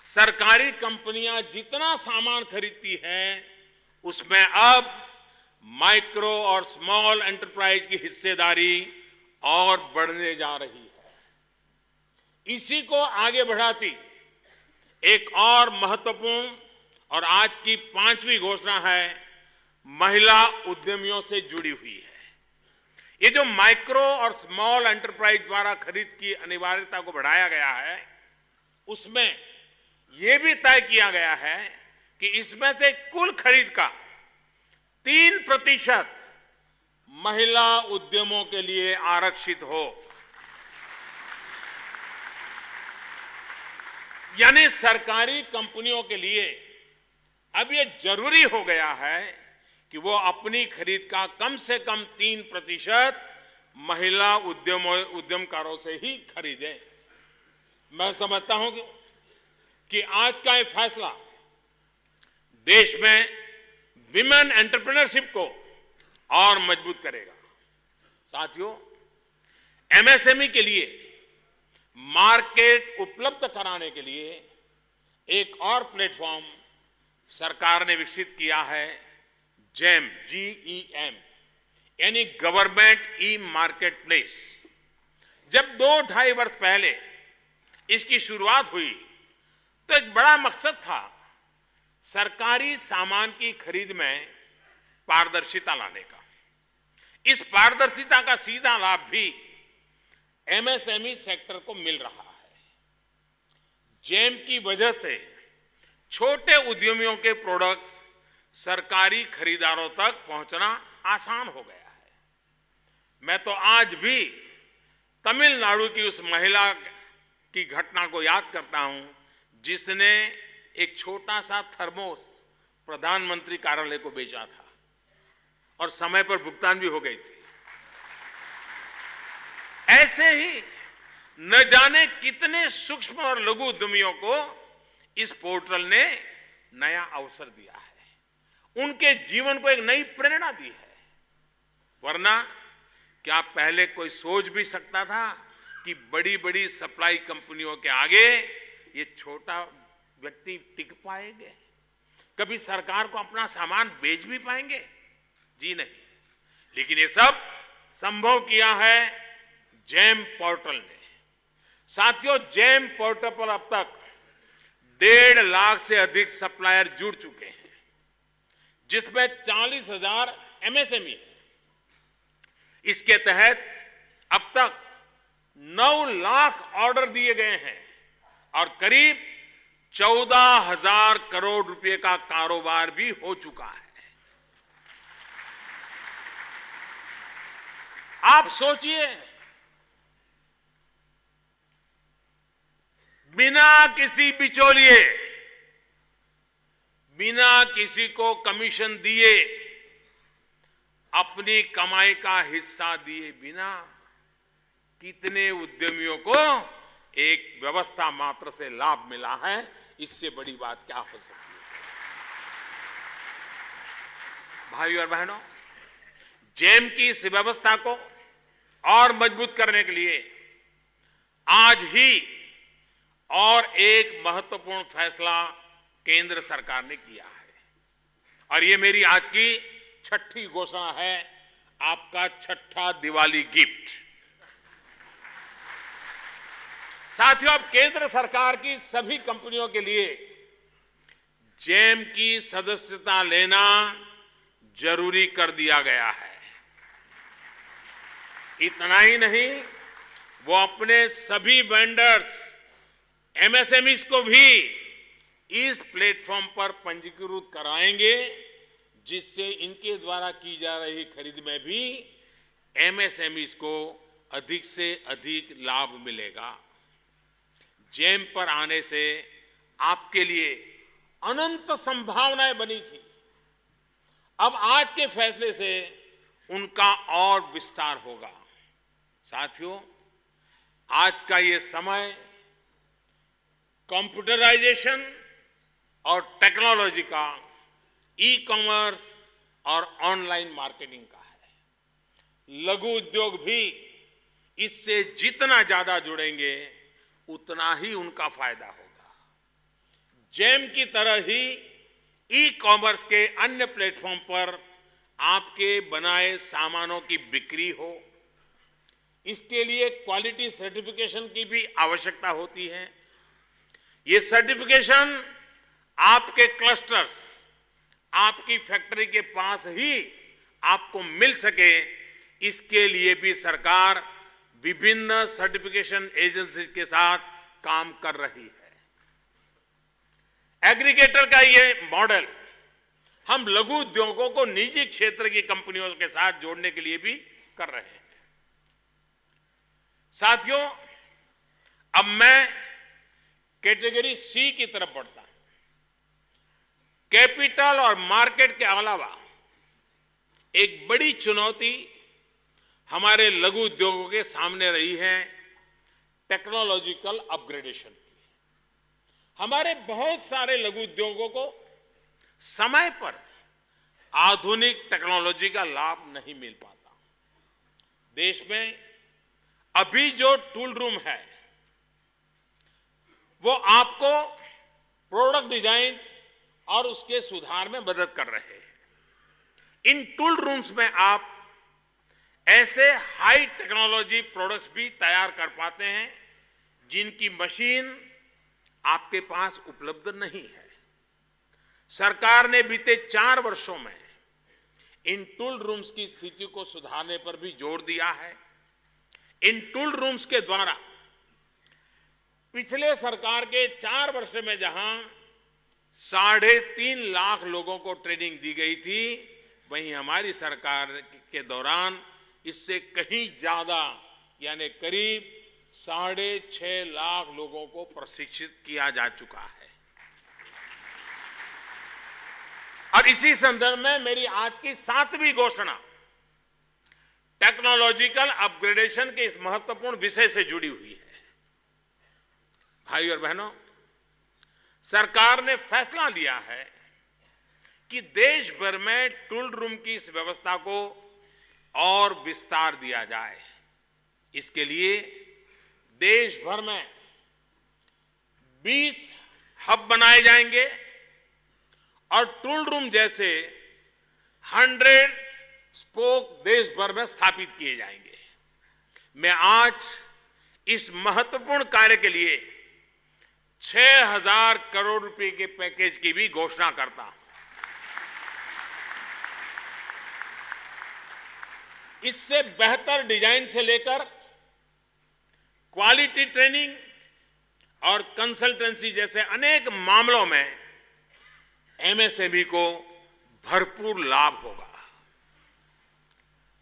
सरकारी कंपनियां जितना सामान खरीदती हैं, उसमें अब माइक्रो और स्मॉल एंटरप्राइज की हिस्सेदारी और बढ़ने जा रही है। इसी को आगे बढ़ाती एक और महत्वपूर्ण और आज की 5वीं घोषणा है महिला उद्यमियों से जुड़ी हुई है। ये जो माइक्रो और स्मॉल एंटरप्राइज द्वारा खरीद की अनिवार्यता को बढ़ाया गया है, उसमें यह भी तय किया गया है कि इसमें से कुल खरीद का 3% महिला उद्यमों के लिए आरक्षित हो। यानी सरकारी कंपनियों के लिए अब यह जरूरी हो गया है कि वो अपनी खरीद का कम से कम 3% महिला उद्यमकारों से ही खरीदें। मैं समझता हूं कि आज का ये फैसला देश में विमेन एंटरप्रेन्योरशिप को और मजबूत करेगा। साथियों, एमएसएमई के लिए मार्केट उपलब्ध कराने के लिए एक और प्लेटफॉर्म सरकार ने विकसित किया है, जेम, GEM, यानी गवर्नमेंट ई मार्केट प्लेस। जब 2-2.5 वर्ष पहले इसकी शुरुआत हुई तो एक बड़ा मकसद था सरकारी सामान की खरीद में पारदर्शिता लाने का। इस पारदर्शिता का सीधा लाभ भी एमएसएमई सेक्टर को मिल रहा है। जेम की वजह से छोटे उद्यमियों के प्रोडक्ट्स सरकारी खरीदारों तक पहुंचना आसान हो गया है। मैं तो आज भी तमिलनाडु की उस महिला की घटना को याद करता हूं जिसने एक छोटा सा थर्मोस प्रधानमंत्री कार्यालय को बेचा था और समय पर भुगतान भी हो गई थी। ऐसे ही न जाने कितने सूक्ष्म और लघु उद्यमियों को इस पोर्टल ने नया अवसर दिया है, उनके जीवन को एक नई प्रेरणा दी है। वरना क्या पहले कोई सोच भी सकता था कि बड़ी बड़ी सप्लाई कंपनियों के आगे ये छोटा व्यक्ति टिक पाएंगे, कभी सरकार को अपना सामान बेच भी पाएंगे? जी नहीं। लेकिन ये सब संभव किया है जेम पोर्टल ने। साथियों, जेम पोर्टल पर अब तक 1.5 लाख से अधिक सप्लायर जुड़ चुके हैं, जिसमें 40,000 एमएसएमई है। इसके तहत अब तक 9 लाख ऑर्डर दिए गए हैं और करीब 14,000 करोड़ रुपए का कारोबार भी हो चुका है। आप सोचिए, बिना किसी बिचौलिए, बिना किसी को कमीशन दिए, अपनी कमाई का हिस्सा दिए बिना कितने उद्यमियों को एक व्यवस्था मात्र से लाभ मिला है। इससे बड़ी बात क्या हो सकती है? भाइयों और बहनों, जेम की इस व्यवस्था को और मजबूत करने के लिए आज ही और एक महत्वपूर्ण फैसला केंद्र सरकार ने किया है और ये मेरी आज की 6ठी घोषणा है, आपका 6ठा दिवाली गिफ्ट। साथियों, अब केंद्र सरकार की सभी कंपनियों के लिए जेम की सदस्यता लेना जरूरी कर दिया गया है। इतना ही नहीं, वो अपने सभी वेंडर्स, एमएसएमईज को भी इस प्लेटफॉर्म पर पंजीकृत कराएंगे, जिससे इनके द्वारा की जा रही खरीद में भी एमएसएमईज को अधिक से अधिक लाभ मिलेगा। जेम पर आने से आपके लिए अनंत संभावनाएं बनी थी, अब आज के फैसले से उनका और विस्तार होगा। साथियों, आज का ये समय कंप्यूटराइजेशन और टेक्नोलॉजी का, ई कॉमर्स और ऑनलाइन मार्केटिंग का है। लघु उद्योग भी इससे जितना ज्यादा जुड़ेंगे उतना ही उनका फायदा होगा। जेम की तरह ही ई कॉमर्स के अन्य प्लेटफॉर्म पर आपके बनाए सामानों की बिक्री हो, इसके लिए क्वालिटी सर्टिफिकेशन की भी आवश्यकता होती है। ये सर्टिफिकेशन आपके क्लस्टर्स, आपकी फैक्ट्री के पास ही आपको मिल सके, इसके लिए भी सरकार विभिन्न सर्टिफिकेशन एजेंसी के साथ काम कर रही है। एग्रीगेटर का ये मॉडल हम लघु उद्योगों को निजी क्षेत्र की कंपनियों के साथ जोड़ने के लिए भी कर रहे हैं। साथियों, अब मैं कैटेगरी सी की तरफ बढ़ता हूं। कैपिटल और मार्केट के अलावा एक बड़ी चुनौती हमारे लघु उद्योगों के सामने रही है टेक्नोलॉजिकल अपग्रेडेशन। हमारे बहुत सारे लघु उद्योगों को समय पर आधुनिक टेक्नोलॉजी का लाभ नहीं मिल पाता। देश में अभी जो टूल रूम है वो आपको प्रोडक्ट डिजाइन और उसके सुधार में मदद कर रहे हैं। इन टूल रूम्स में आप ऐसे हाई टेक्नोलॉजी प्रोडक्ट्स भी तैयार कर पाते हैं जिनकी मशीन आपके पास उपलब्ध नहीं है। सरकार ने बीते 4 वर्षों में इन टूल रूम्स की स्थिति को सुधारने पर भी जोर दिया है। इन टूल रूम्स के द्वारा पिछले सरकार के 4 वर्ष में जहां 3.5 लाख लोगों को ट्रेनिंग दी गई थी, वहीं हमारी सरकार के दौरान इससे कहीं ज्यादा यानी करीब 6.5 लाख लोगों को प्रशिक्षित किया जा चुका है। और इसी संदर्भ में मेरी आज की 7वीं घोषणा टेक्नोलॉजिकल अपग्रेडेशन के इस महत्वपूर्ण विषय से जुड़ी हुई है। भाई और बहनों, सरकार ने फैसला लिया है कि देश भर में टूल रूम की इस व्यवस्था को और विस्तार दिया जाए। इसके लिए देश भर में 20 हब बनाए जाएंगे और टूल रूम जैसे 100 स्पोक देश भर में स्थापित किए जाएंगे। मैं आज इस महत्वपूर्ण कार्य के लिए 6,000 करोड़ रुपए के पैकेज की भी घोषणा करता हूं। इससे बेहतर डिजाइन से लेकर क्वालिटी ट्रेनिंग और कंसल्टेंसी जैसे अनेक मामलों में एमएसएमई को भरपूर लाभ होगा।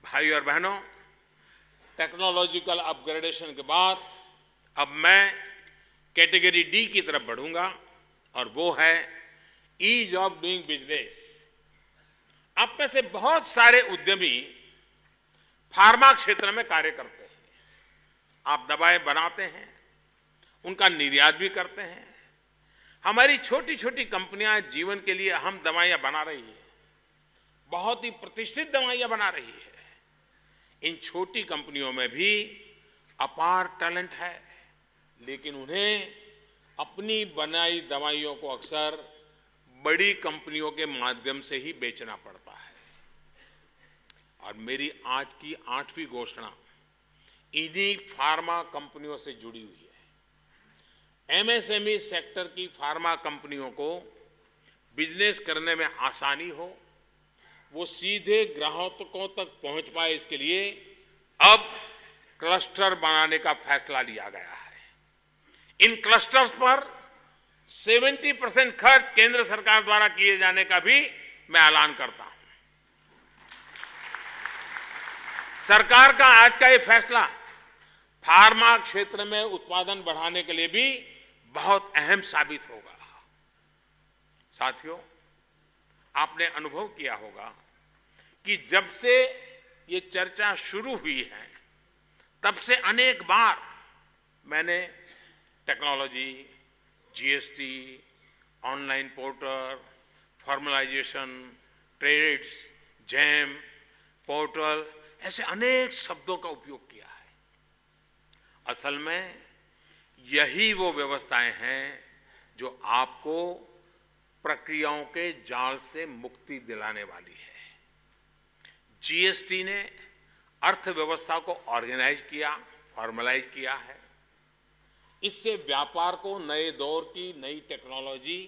भाई और बहनों, टेक्नोलॉजिकल अपग्रेडेशन के बाद अब मैं कैटेगरी डी की तरफ बढ़ूंगा और वो है ईज ऑफ डूइंग बिजनेस। आप में से बहुत सारे उद्यमी फार्मा क्षेत्र में कार्य करते हैं। आप दवाएं बनाते हैं, उनका निर्यात भी करते हैं। हमारी छोटी छोटी कंपनियां जीवन के लिए अहम दवाइयां बना रही है, बहुत ही प्रतिष्ठित दवाइयां बना रही है। इन छोटी कंपनियों में भी अपार टैलेंट है, लेकिन उन्हें अपनी बनाई दवाइयों को अक्सर बड़ी कंपनियों के माध्यम से ही बेचना पड़ता है। और मेरी आज की 8वीं घोषणा इन्हीं फार्मा कंपनियों से जुड़ी हुई है। एमएसएमई सेक्टर की फार्मा कंपनियों को बिजनेस करने में आसानी हो, वो सीधे ग्राहकों तक पहुंच पाए, इसके लिए अब क्लस्टर बनाने का फैसला लिया गया है। इन क्लस्टर्स पर 70% खर्च केंद्र सरकार द्वारा किए जाने का भी मैं ऐलान करता हूं। सरकार का आज का ये फैसला फार्मा क्षेत्र में उत्पादन बढ़ाने के लिए भी बहुत अहम साबित होगा। साथियों, आपने अनुभव किया होगा कि जब से ये चर्चा शुरू हुई है तब से अनेक बार मैंने technology, GST, online portal, formalisation, trades, GeM, portal ऐसे अनेक शब्दों का उपयोग किया है। असल में यही वो व्यवस्थाएं हैं जो आपको प्रक्रियाओं के जाल से मुक्ति दिलाने वाली है। जीएसटी ने अर्थव्यवस्था को ऑर्गेनाइज किया, फॉर्मलाइज किया है। इससे व्यापार को नए दौर की नई टेक्नोलॉजी,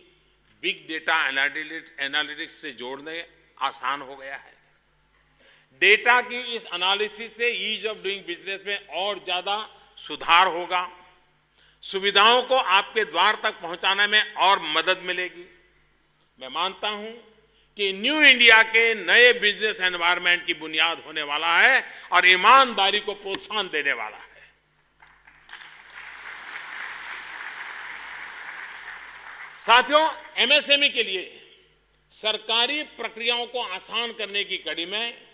बिग डेटा एनालिटिक्स से जोड़ने आसान हो गया है। डेटा की इस एनालिसिस से ईज ऑफ डूइंग बिजनेस में और ज्यादा सुधार होगा, सुविधाओं को आपके द्वार तक पहुंचाने में और मदद मिलेगी। मैं मानता हूं कि न्यू इंडिया के नए बिजनेस एनवायरनमेंट की बुनियाद होने वाला है और ईमानदारी को प्रोत्साहन देने वाला है। साथियों, एमएसएमई के लिए सरकारी प्रक्रियाओं को आसान करने की कड़ी में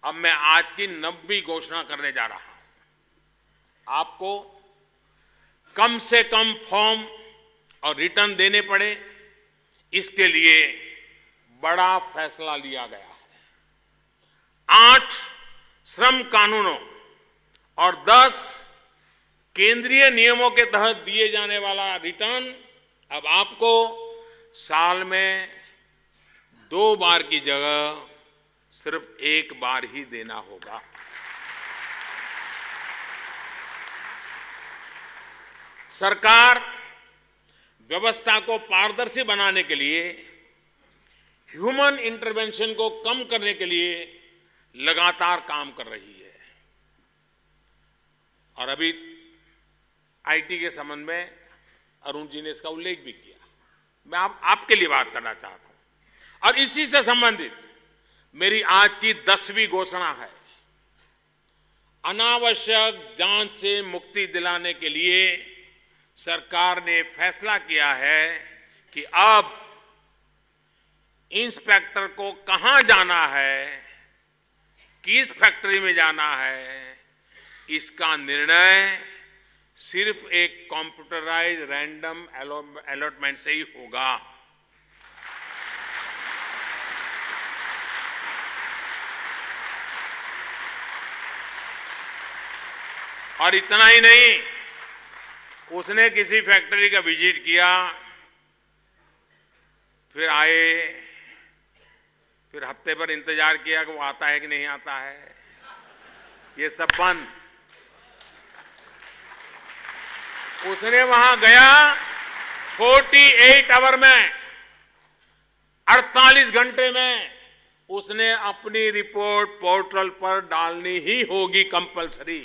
अब मैं आज की 9वीं घोषणा करने जा रहा हूं। आपको कम से कम फॉर्म और रिटर्न देने पड़े, इसके लिए बड़ा फैसला लिया गया है। 8 श्रम कानूनों और 10 केंद्रीय नियमों के तहत दिए जाने वाला रिटर्न अब आपको साल में 2 बार की जगह सिर्फ 1 बार ही देना होगा। सरकार व्यवस्था को पारदर्शी बनाने के लिए, ह्यूमन इंटरवेंशन को कम करने के लिए लगातार काम कर रही है। और अभी आईटी के संबंध में अरुण जी ने इसका उल्लेख भी किया। मैं आपके लिए बात करना चाहता हूं और इसी से संबंधित मेरी आज की 10वीं घोषणा है। अनावश्यक जांच से मुक्ति दिलाने के लिए सरकार ने फैसला किया है कि अब इंस्पेक्टर को कहां जाना है, किस फैक्ट्री में जाना है, इसका निर्णय सिर्फ एक कंप्यूटराइज रैंडम अलॉटमेंट से ही होगा। और इतना ही नहीं, उसने किसी फैक्ट्री का विजिट किया, फिर आए, फिर हफ्ते भर इंतजार किया कि वो आता है कि नहीं आता है, ये सब बंद। उसने वहां गया 48 आवर में, 48 घंटे में उसने अपनी रिपोर्ट पोर्टल पर डालनी ही होगी, कंपलसरी।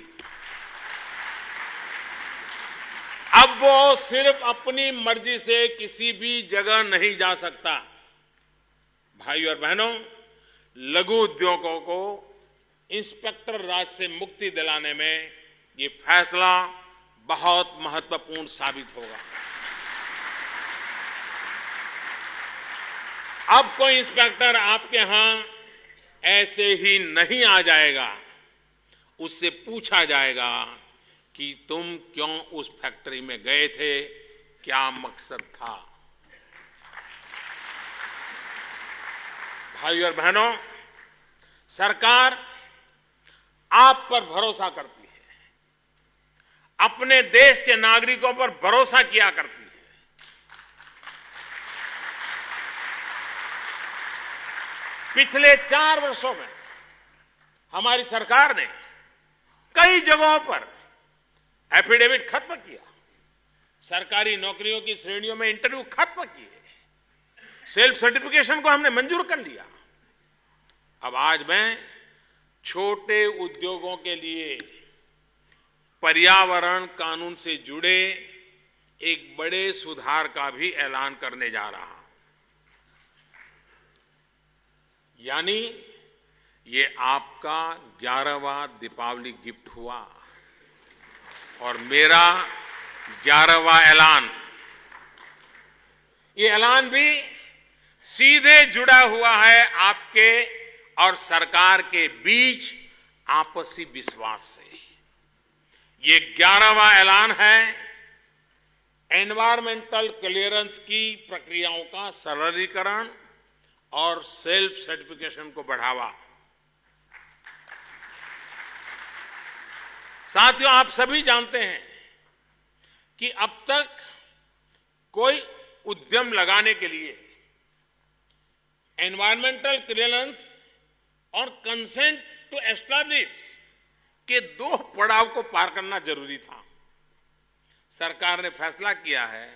अब वो सिर्फ अपनी मर्जी से किसी भी जगह नहीं जा सकता। भाई और बहनों, लघु उद्योगों को इंस्पेक्टर राज से मुक्ति दिलाने में ये फैसला बहुत महत्वपूर्ण साबित होगा। अब कोई इंस्पेक्टर आपके यहां ऐसे ही नहीं आ जाएगा, उससे पूछा जाएगा कि तुम क्यों उस फैक्ट्री में गए थे, क्या मकसद था। भाई और बहनों, सरकार आप पर भरोसा करती है, अपने देश के नागरिकों पर भरोसा किया करती है। पिछले 4 वर्षों में हमारी सरकार ने कई जगहों पर एफिडेविट खत्म किया, सरकारी नौकरियों की श्रेणियों में इंटरव्यू खत्म किए, सेल्फ सर्टिफिकेशन को हमने मंजूर कर लिया। अब आज मैं छोटे उद्योगों के लिए पर्यावरण कानून से जुड़े एक बड़े सुधार का भी ऐलान करने जा रहा हूं। यानी ये आपका 11वां दीपावली गिफ्ट हुआ और मेरा 11वां ऐलान। ये ऐलान भी सीधे जुड़ा हुआ है आपके और सरकार के बीच आपसी विश्वास से। ये 11वां ऐलान है एनवायरमेंटल क्लियरेंस की प्रक्रियाओं का सरलीकरण और सेल्फ सर्टिफिकेशन को बढ़ावा। साथियों, आप सभी जानते हैं कि अब तक कोई उद्यम लगाने के लिए एनवायरमेंटल क्लियरेंस और कंसेंट टू एस्टैब्लिश के 2 पड़ाव को पार करना जरूरी था। सरकार ने फैसला किया है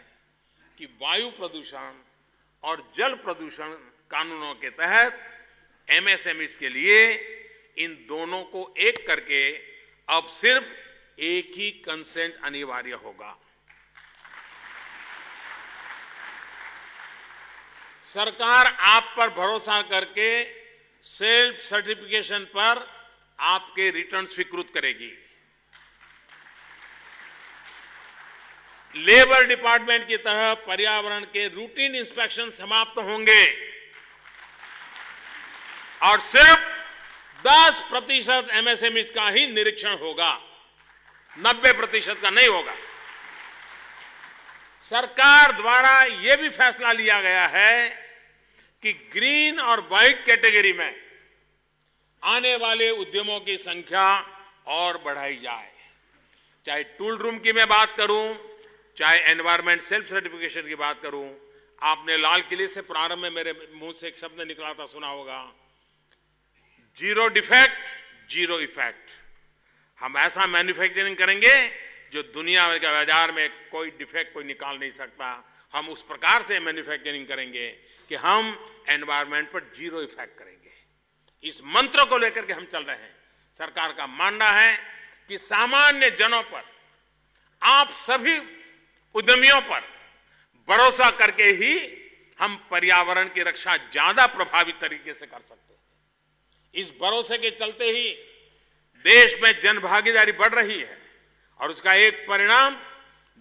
कि वायु प्रदूषण और जल प्रदूषण कानूनों के तहत एमएसएमईज के लिए इन दोनों को एक करके अब सिर्फ एक ही कंसेंट अनिवार्य होगा। सरकार आप पर भरोसा करके सेल्फ सर्टिफिकेशन पर आपके रिटर्न स्वीकृत करेगी। लेबर डिपार्टमेंट की तरह पर्यावरण के रूटीन इंस्पेक्शन समाप्त होंगे और सिर्फ 10% एमएसएमई का ही निरीक्षण होगा, 90% का नहीं होगा। सरकार द्वारा यह भी फैसला लिया गया है कि ग्रीन और व्हाइट कैटेगरी में आने वाले उद्यमों की संख्या और बढ़ाई जाए। चाहे टूल रूम की मैं बात करूं, चाहे एनवायरमेंट सेल्फ सर्टिफिकेशन की बात करूं, आपने लाल किले से प्रारंभ में मेरे मुंह से एक शब्द निकला था, सुना होगा, जीरो डिफेक्ट जीरो इफेक्ट। हम ऐसा मैन्युफैक्चरिंग करेंगे जो दुनिया के बाजार में कोई डिफेक्ट कोई निकाल नहीं सकता। हम उस प्रकार से मैन्युफैक्चरिंग करेंगे कि हम एनवायरमेंट पर जीरो इफेक्ट करेंगे। इस मंत्र को लेकर के हम चल रहे हैं। सरकार का मानना है कि सामान्य जनों पर, आप सभी उद्यमियों पर भरोसा करके ही हम पर्यावरण की रक्षा ज्यादा प्रभावी तरीके से कर सकते हैं। इस भरोसे के चलते ही देश में जन भागीदारी बढ़ रही है और उसका एक परिणाम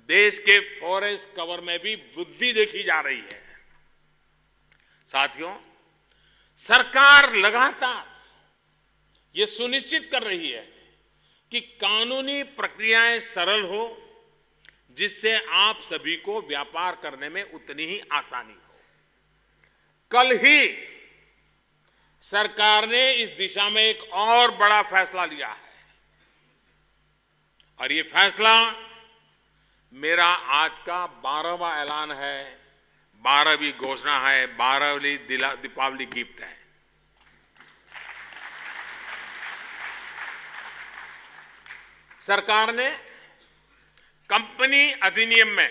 देश के फॉरेस्ट कवर में भी वृद्धि देखी जा रही है। साथियों, सरकार लगातार ये सुनिश्चित कर रही है कि कानूनी प्रक्रियाएं सरल हो, जिससे आप सभी को व्यापार करने में उतनी ही आसानी हो। कल ही सरकार ने इस दिशा में एक और बड़ा फैसला लिया है और ये फैसला मेरा आज का 12वां ऐलान है, 12वीं घोषणा है, 12वीं दीपावली गिफ्ट है। सरकार ने कंपनी अधिनियम में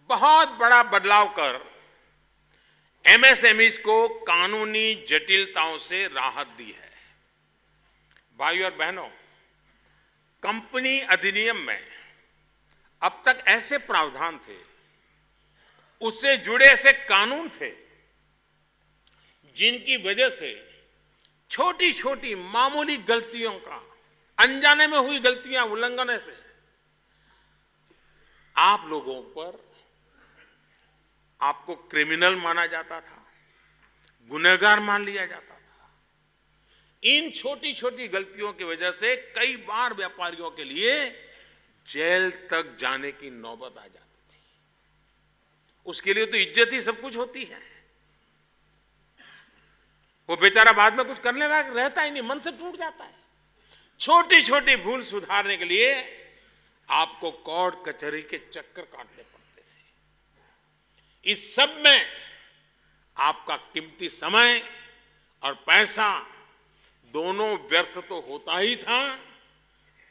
बहुत बड़ा बदलाव कर एमएसएमईज को कानूनी जटिलताओं से राहत दी है। भाइयों और बहनों, कंपनी अधिनियम में अब तक ऐसे प्रावधान थे, उससे जुड़े ऐसे कानून थे, जिनकी वजह से छोटी छोटी मामूली गलतियों का, अनजाने में हुई गलतियां, उल्लंघन से आप लोगों पर, आपको क्रिमिनल माना जाता था, गुनहगार मान लिया जाता था। इन छोटी छोटी गलतियों की वजह से कई बार व्यापारियों के लिए जेल तक जाने की नौबत आ जाती थी। उसके लिए तो इज्जत ही सब कुछ होती है। वो बेचारा बाद में कुछ करने लायक रहता ही नहीं, मन से टूट जाता है। छोटी छोटी भूल सुधारने के लिए आपको कोर्ट कचहरी के चक्कर काटने पड़ते थे। इस सब में आपका कीमती समय और पैसा दोनों व्यर्थ तो होता ही था,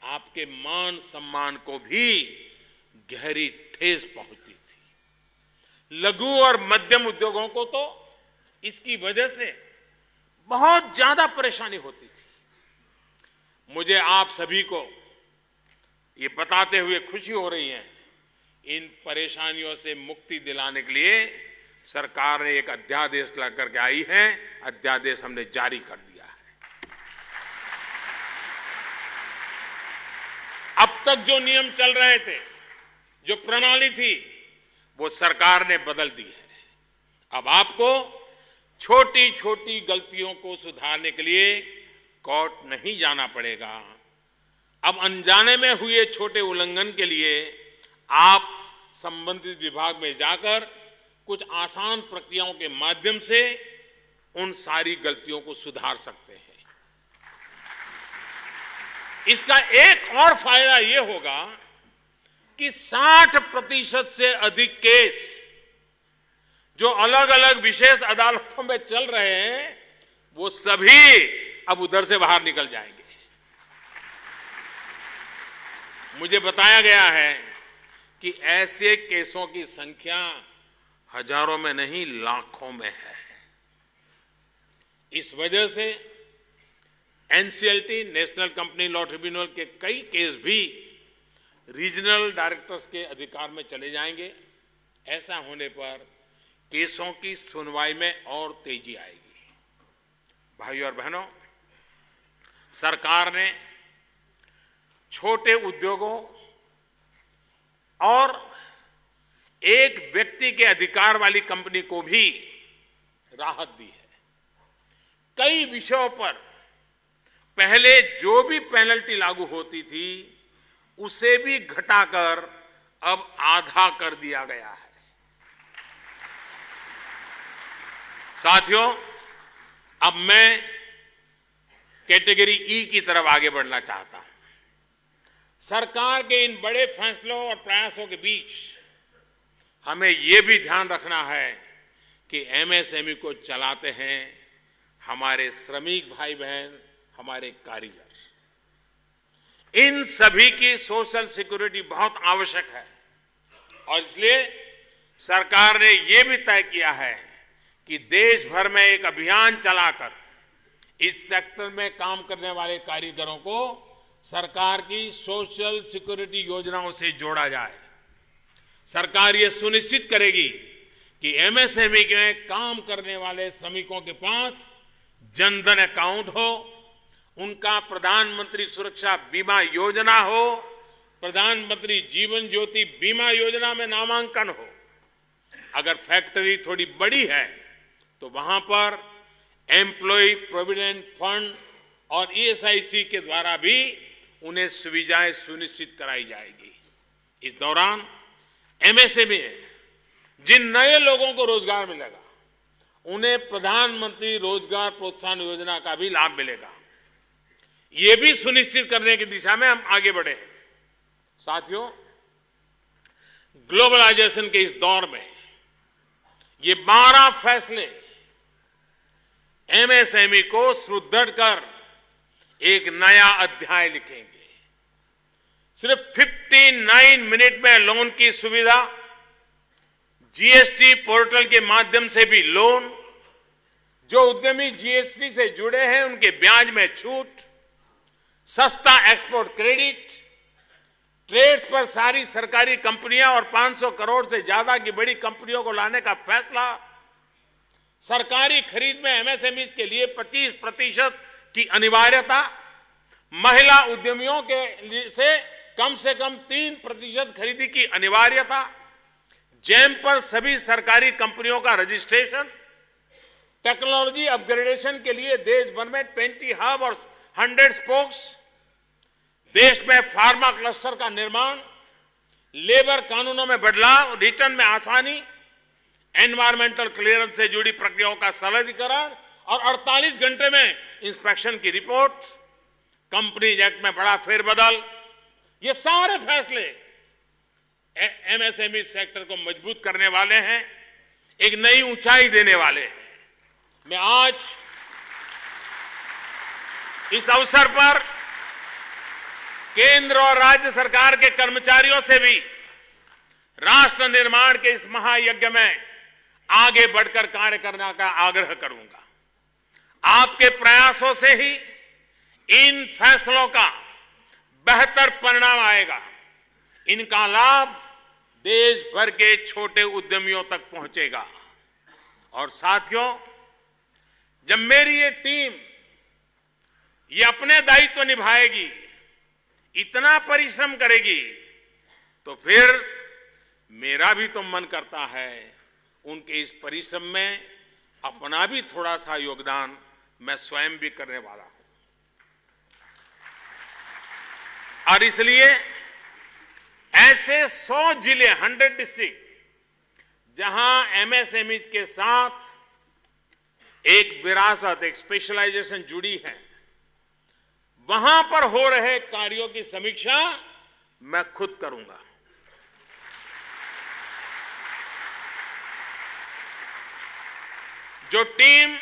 आपके मान सम्मान को भी गहरी ठेस पहुंचती थी। लघु और मध्यम उद्योगों को तो इसकी वजह से बहुत ज्यादा परेशानी होती थी। मुझे आप सभी को ये बताते हुए खुशी हो रही है, इन परेशानियों से मुक्ति दिलाने के लिए सरकार ने एक अध्यादेश लेकर के आई है। अध्यादेश हमने जारी कर दिया है। अब तक जो नियम चल रहे थे, जो प्रणाली थी, वो सरकार ने बदल दी है। अब आपको छोटी छोटी गलतियों को सुधारने के लिए कोर्ट नहीं जाना पड़ेगा। अब अनजाने में हुए छोटे उल्लंघन के लिए आप संबंधित विभाग में जाकर कुछ आसान प्रक्रियाओं के माध्यम से उन सारी गलतियों को सुधार सकते हैं। इसका एक और फायदा यह होगा कि 60% से अधिक केस जो अलग अलग विशेष अदालतों में चल रहे हैं, वो सभी अब उधर से बाहर निकल जाएंगे। मुझे बताया गया है कि ऐसे केसों की संख्या हजारों में नहीं लाखों में है। इस वजह से NCLT national company law tribunal के कई केस भी रीजनल डायरेक्टर्स के अधिकार में चले जाएंगे। ऐसा होने पर केसों की सुनवाई में और तेजी आएगी। भाइयों और बहनों, सरकार ने छोटे उद्योगों और एक व्यक्ति के अधिकार वाली कंपनी को भी राहत दी है। कई विषयों पर पहले जो भी पेनल्टी लागू होती थी उसे भी घटाकर अब आधा कर दिया गया है। साथियों, अब मैं कैटेगरी ई की तरफ आगे बढ़ना चाहता हूं। सरकार के इन बड़े फैसलों और प्रयासों के बीच हमें यह भी ध्यान रखना है कि एमएसएमई को चलाते हैं हमारे श्रमिक भाई बहन, हमारे कारीगर। इन सभी की सोशल सिक्योरिटी बहुत आवश्यक है और इसलिए सरकार ने यह भी तय किया है कि देश भर में एक अभियान चलाकर इस सेक्टर में काम करने वाले कारीगरों को सरकार की सोशल सिक्योरिटी योजनाओं से जोड़ा जाए। सरकार ये सुनिश्चित करेगी कि एमएसएमई में काम करने वाले श्रमिकों के पास जनधन अकाउंट हो, उनका प्रधानमंत्री सुरक्षा बीमा योजना हो, प्रधानमंत्री जीवन ज्योति बीमा योजना में नामांकन हो। अगर फैक्ट्री थोड़ी बड़ी है तो वहां पर एम्प्लॉय प्रोविडेंट फंड और ईएसआईसी के द्वारा भी उन्हें सुविधाएं सुनिश्चित कराई जाएगी। इस दौरान एमएसएमई में जिन नए लोगों को रोजगार मिलेगा उन्हें प्रधानमंत्री रोजगार प्रोत्साहन योजना का भी लाभ मिलेगा। ये भी सुनिश्चित करने की दिशा में हम आगे बढ़े। साथियों, ग्लोबलाइजेशन के इस दौर में ये 12 फैसले एमएसएमई को सुदृढ़ कर एक नया अध्याय लिखेंगे। सिर्फ 59 मिनट में लोन की सुविधा, जीएसटी पोर्टल के माध्यम से भी लोन, जो उद्यमी जीएसटी से जुड़े हैं उनके ब्याज में छूट, सस्ता एक्सपोर्ट क्रेडिट, ट्रेड्स पर सारी सरकारी कंपनियां और 500 करोड़ से ज्यादा की बड़ी कंपनियों को लाने का फैसला, सरकारी खरीद में एमएसएमई के लिए 25% की अनिवार्यता, महिला उद्यमियों के लिए से कम 3% खरीदी की अनिवार्यता, जैम पर सभी सरकारी कंपनियों का रजिस्ट्रेशन, टेक्नोलॉजी अपग्रेडेशन के लिए देश भर में 20 हब और 100 स्पोक्स, देश में फार्मा क्लस्टर का निर्माण, लेबर कानूनों में बदलाव, रिटर्न में आसानी, एनवायरमेंटल क्लियरेंस से जुड़ी प्रक्रियाओं का सरलीकरण और 48 घंटे में इंस्पेक्शन की रिपोर्ट, कंपनीज एक्ट में बड़ा फेरबदल, ये सारे फैसले एमएसएमई सेक्टर को मजबूत करने वाले हैं, एक नई ऊंचाई देने वाले हैं। मैं आज इस अवसर पर केंद्र और राज्य सरकार के कर्मचारियों से भी राष्ट्र निर्माण के इस महायज्ञ में आगे बढ़कर कार्य करने का आग्रह करूंगा। आपके प्रयासों से ही इन फैसलों का बेहतर परिणाम आएगा। इनका लाभ देश भर के छोटे उद्यमियों तक पहुंचेगा। और साथियों, जब मेरी ये टीम ये अपने दायित्व निभाएगी, इतना परिश्रम करेगी, तो फिर मेरा भी तो मन करता है उनके इस परिश्रम में अपना भी थोड़ा सा योगदान मैं स्वयं भी करने वाला हूं। और इसलिए ऐसे 100 जिले, 100 डिस्ट्रिक्ट जहां एमएसएमई के साथ एक विरासत, एक स्पेशलाइजेशन जुड़ी है, वहां पर हो रहे कार्यों की समीक्षा मैं खुद करूंगा। जो टीम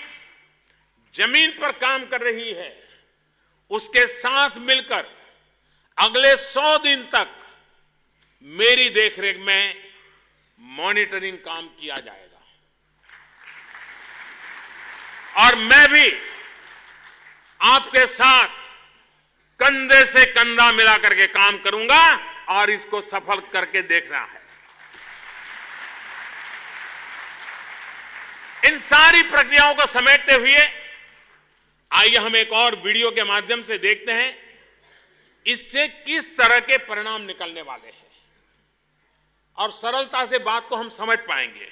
जमीन पर काम कर रही है उसके साथ मिलकर अगले 100 दिन तक मेरी देखरेख में मॉनिटरिंग काम किया जाएगा और मैं भी आपके साथ कंधे से कंधा मिला करके काम करूंगा और इसको सफल करके देखना है। इन सारी प्रक्रियाओं को समेटते हुए आइए हम एक और वीडियो के माध्यम से देखते हैं इससे किस तरह के परिणाम निकलने वाले हैं और सरलता से बात को हम समझ पाएंगे।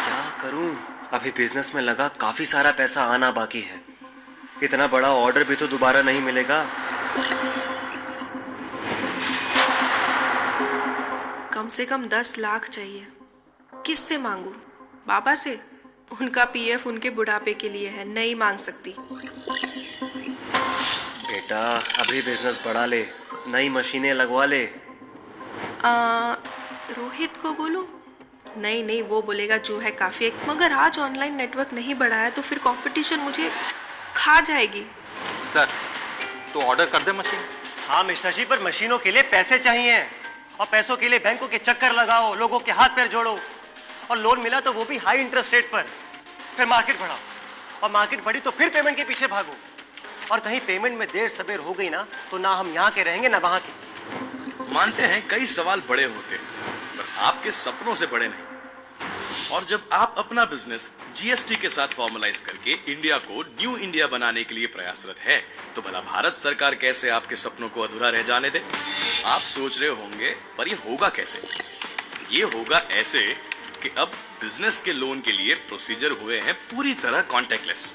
क्या करूं? अभी बिजनेस में लगा काफी सारा पैसा आना बाकी है। इतना बड़ा ऑर्डर भी तो दोबारा नहीं मिलेगा। कम से कम 10 लाख चाहिए। किससे मांगू? बाबा से? उनका पीएफ उनके बुढ़ापे के लिए है, नहीं मांग सकती। बेटा अभी बिजनेस बढ़ा ले, नई मशीनें लगवा ले। रोहित को बोलूं? नहीं नहीं, वो बोलेगा जो है काफी है। मगर आज ऑनलाइन नेटवर्क नहीं बढ़ा है तो फिर कंपटीशन मुझे खा जाएगी। सर तो ऑर्डर कर दे मशीन। हाँ मिश्रा जी, पर मशीनों के लिए पैसे चाहिए और पैसों के लिए बैंकों के चक्कर लगाओ, लोगों के हाथ पैर जोड़ो और लोन मिला तो वो भी हाई इंटरेस्ट रेट पर। फिर मार्केट बढ़ाओ और मार्केट बढ़ी तो फिर पेमेंट के पीछे भागो और कहीं पेमेंट में देर सबेर हो गई ना तो ना हम यहाँ के रहेंगे ना वहाँ के। मानते हैं कई सवाल बड़े होते हैं पर आपके सपनों से बड़े नहीं। और जब आप अपना बिजनेस जीएसटी के साथ फॉर्मलाइज करके इंडिया को न्यू इंडिया बनाने के लिए प्रयासरत है तो भला भारत सरकार कैसे आपके सपनों को अधूरा रह जाने दे। आप सोच रहे होंगे पर ये होगा कैसे? ये होगा ऐसे कि अब बिजनेस के लोन के लिए प्रोसीजर हुए हैं पूरी तरह कॉन्टैक्टलेस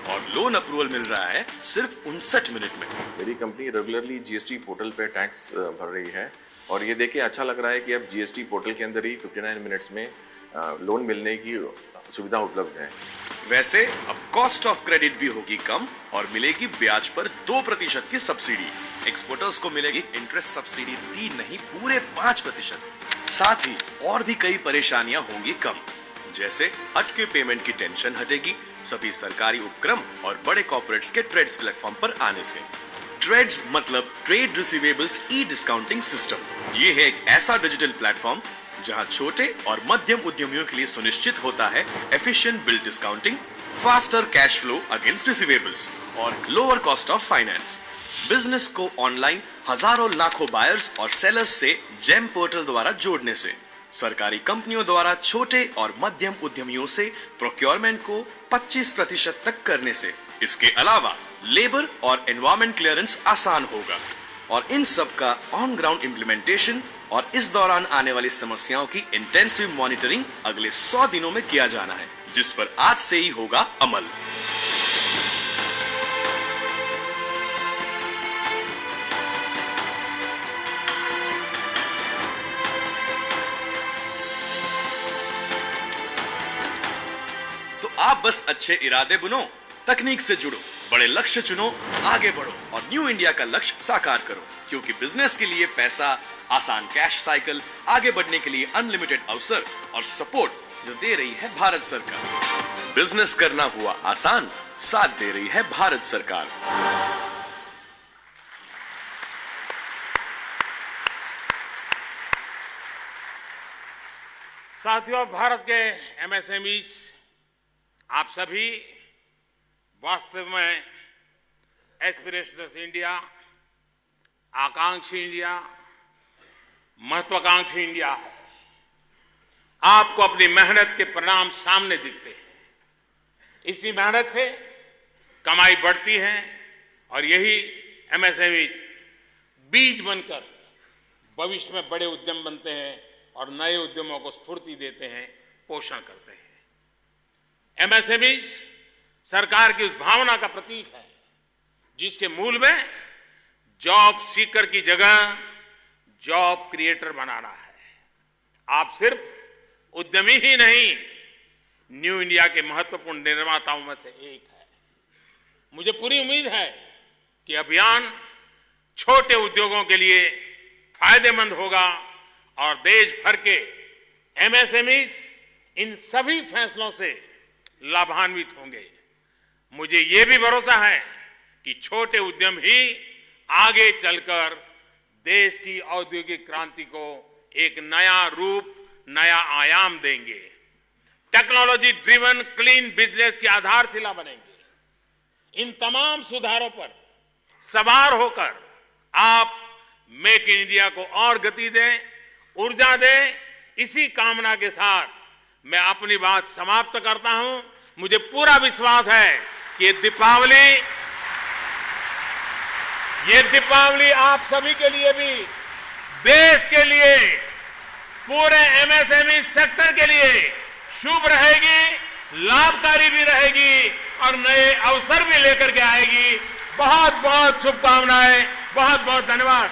और लोन अप्रूवल मिल रहा है सिर्फ 59 मिनट में। मेरी कंपनी रेगुलरली जीएसटी पोर्टल पे टैक्स भर रही है और ये देख के अच्छा लग रहा है कि अब जीएसटी पोर्टल के अंदर ही 59 मिनट्स में लोन मिलने की सुविधा उपलब्ध है। वैसे अब कॉस्ट ऑफ क्रेडिट भी होगी कम और मिलेगी ब्याज पर 2% की सब्सिडी। एक्सपोर्टर्स को मिलेगी इंटरेस्ट सब्सिडी 3 नहीं पूरे 5%। साथ ही और भी कई परेशानियां होंगी कम, जैसे अटके पेमेंट की टेंशन हटेगी सभी सरकारी उपक्रम और बड़े कॉर्पोरेट्स के ट्रेड्स प्लेटफॉर्म पर आने से। ट्रेड्स मतलब ट्रेड रिसीवेबल्स ई डिस्काउंटिंग सिस्टम। ये है एक ऐसा डिजिटल प्लेटफॉर्म जहां छोटे और मध्यम उद्यमियों के लिए सुनिश्चित होता है efficient bill discounting, faster cash flow against receivables और lower cost of finance. Business को ऑनलाइन हजारों लाखों बायर्स और सेलर्स से जेम पोर्टल द्वारा जोड़ने से, सरकारी कंपनियों द्वारा छोटे और मध्यम उद्यमियों से प्रोक्योरमेंट को 25% तक करने से, इसके अलावा लेबर और एनवायरमेंट क्लियरेंस आसान होगा और इन सब का ऑन ग्राउंड इम्प्लीमेंटेशन और इस दौरान आने वाली समस्याओं की इंटेंसिव मॉनिटरिंग अगले 100 दिनों में किया जाना है, जिस पर आज से ही होगा अमल। तो आप बस अच्छे इरादे बुनो, तकनीक से जुड़ो, बड़े लक्ष्य चुनो, आगे बढ़ो और न्यू इंडिया का लक्ष्य साकार करो, क्योंकि बिजनेस के लिए पैसा, आसान कैश साइकिल, आगे बढ़ने के लिए अनलिमिटेड अवसर और सपोर्ट जो दे रही है भारत सरकार। बिजनेस करना हुआ आसान, साथ दे रही है भारत सरकार। साथियों, भारत के एमएसएमईज आप सभी वास्तव में एस्पिरेशनल इंडिया, आकांक्षी इंडिया, महत्वाकांक्षी इंडिया है। आपको अपनी मेहनत के परिणाम सामने दिखते हैं। इसी मेहनत से कमाई बढ़ती है और यही एमएसएमईज बीज बनकर भविष्य में बड़े उद्यम बनते हैं और नए उद्यमों को स्फूर्ति देते हैं, पोषण करते हैं। एमएसएमईज सरकार की उस भावना का प्रतीक है जिसके मूल में जॉब सीकर की जगह जॉब क्रिएटर बनाना है। आप सिर्फ उद्यमी ही नहीं, न्यू इंडिया के महत्वपूर्ण निर्माताओं में से एक है। मुझे पूरी उम्मीद है कि अभियान छोटे उद्योगों के लिए फायदेमंद होगा और देश भर के एमएसएमईज इन सभी फैसलों से लाभान्वित होंगे। मुझे ये भी भरोसा है कि छोटे उद्यम ही आगे चलकर देश की औद्योगिक क्रांति को एक नया रूप, नया आयाम देंगे। टेक्नोलॉजी ड्रिवन क्लीन बिजनेस की आधारशिला बनेंगे। इन तमाम सुधारों पर सवार होकर आप मेक इन इंडिया को और गति दें, ऊर्जा दें। इसी कामना के साथ मैं अपनी बात समाप्त करता हूं। मुझे पूरा विश्वास है कि ये दीपावली आप सभी के लिए भी, देश के लिए, पूरे एमएसएमई सेक्टर के लिए शुभ रहेगी, लाभकारी भी रहेगी और नए अवसर भी लेकर के आएगी। बहुत बहुत शुभकामनाएं, बहुत बहुत धन्यवाद।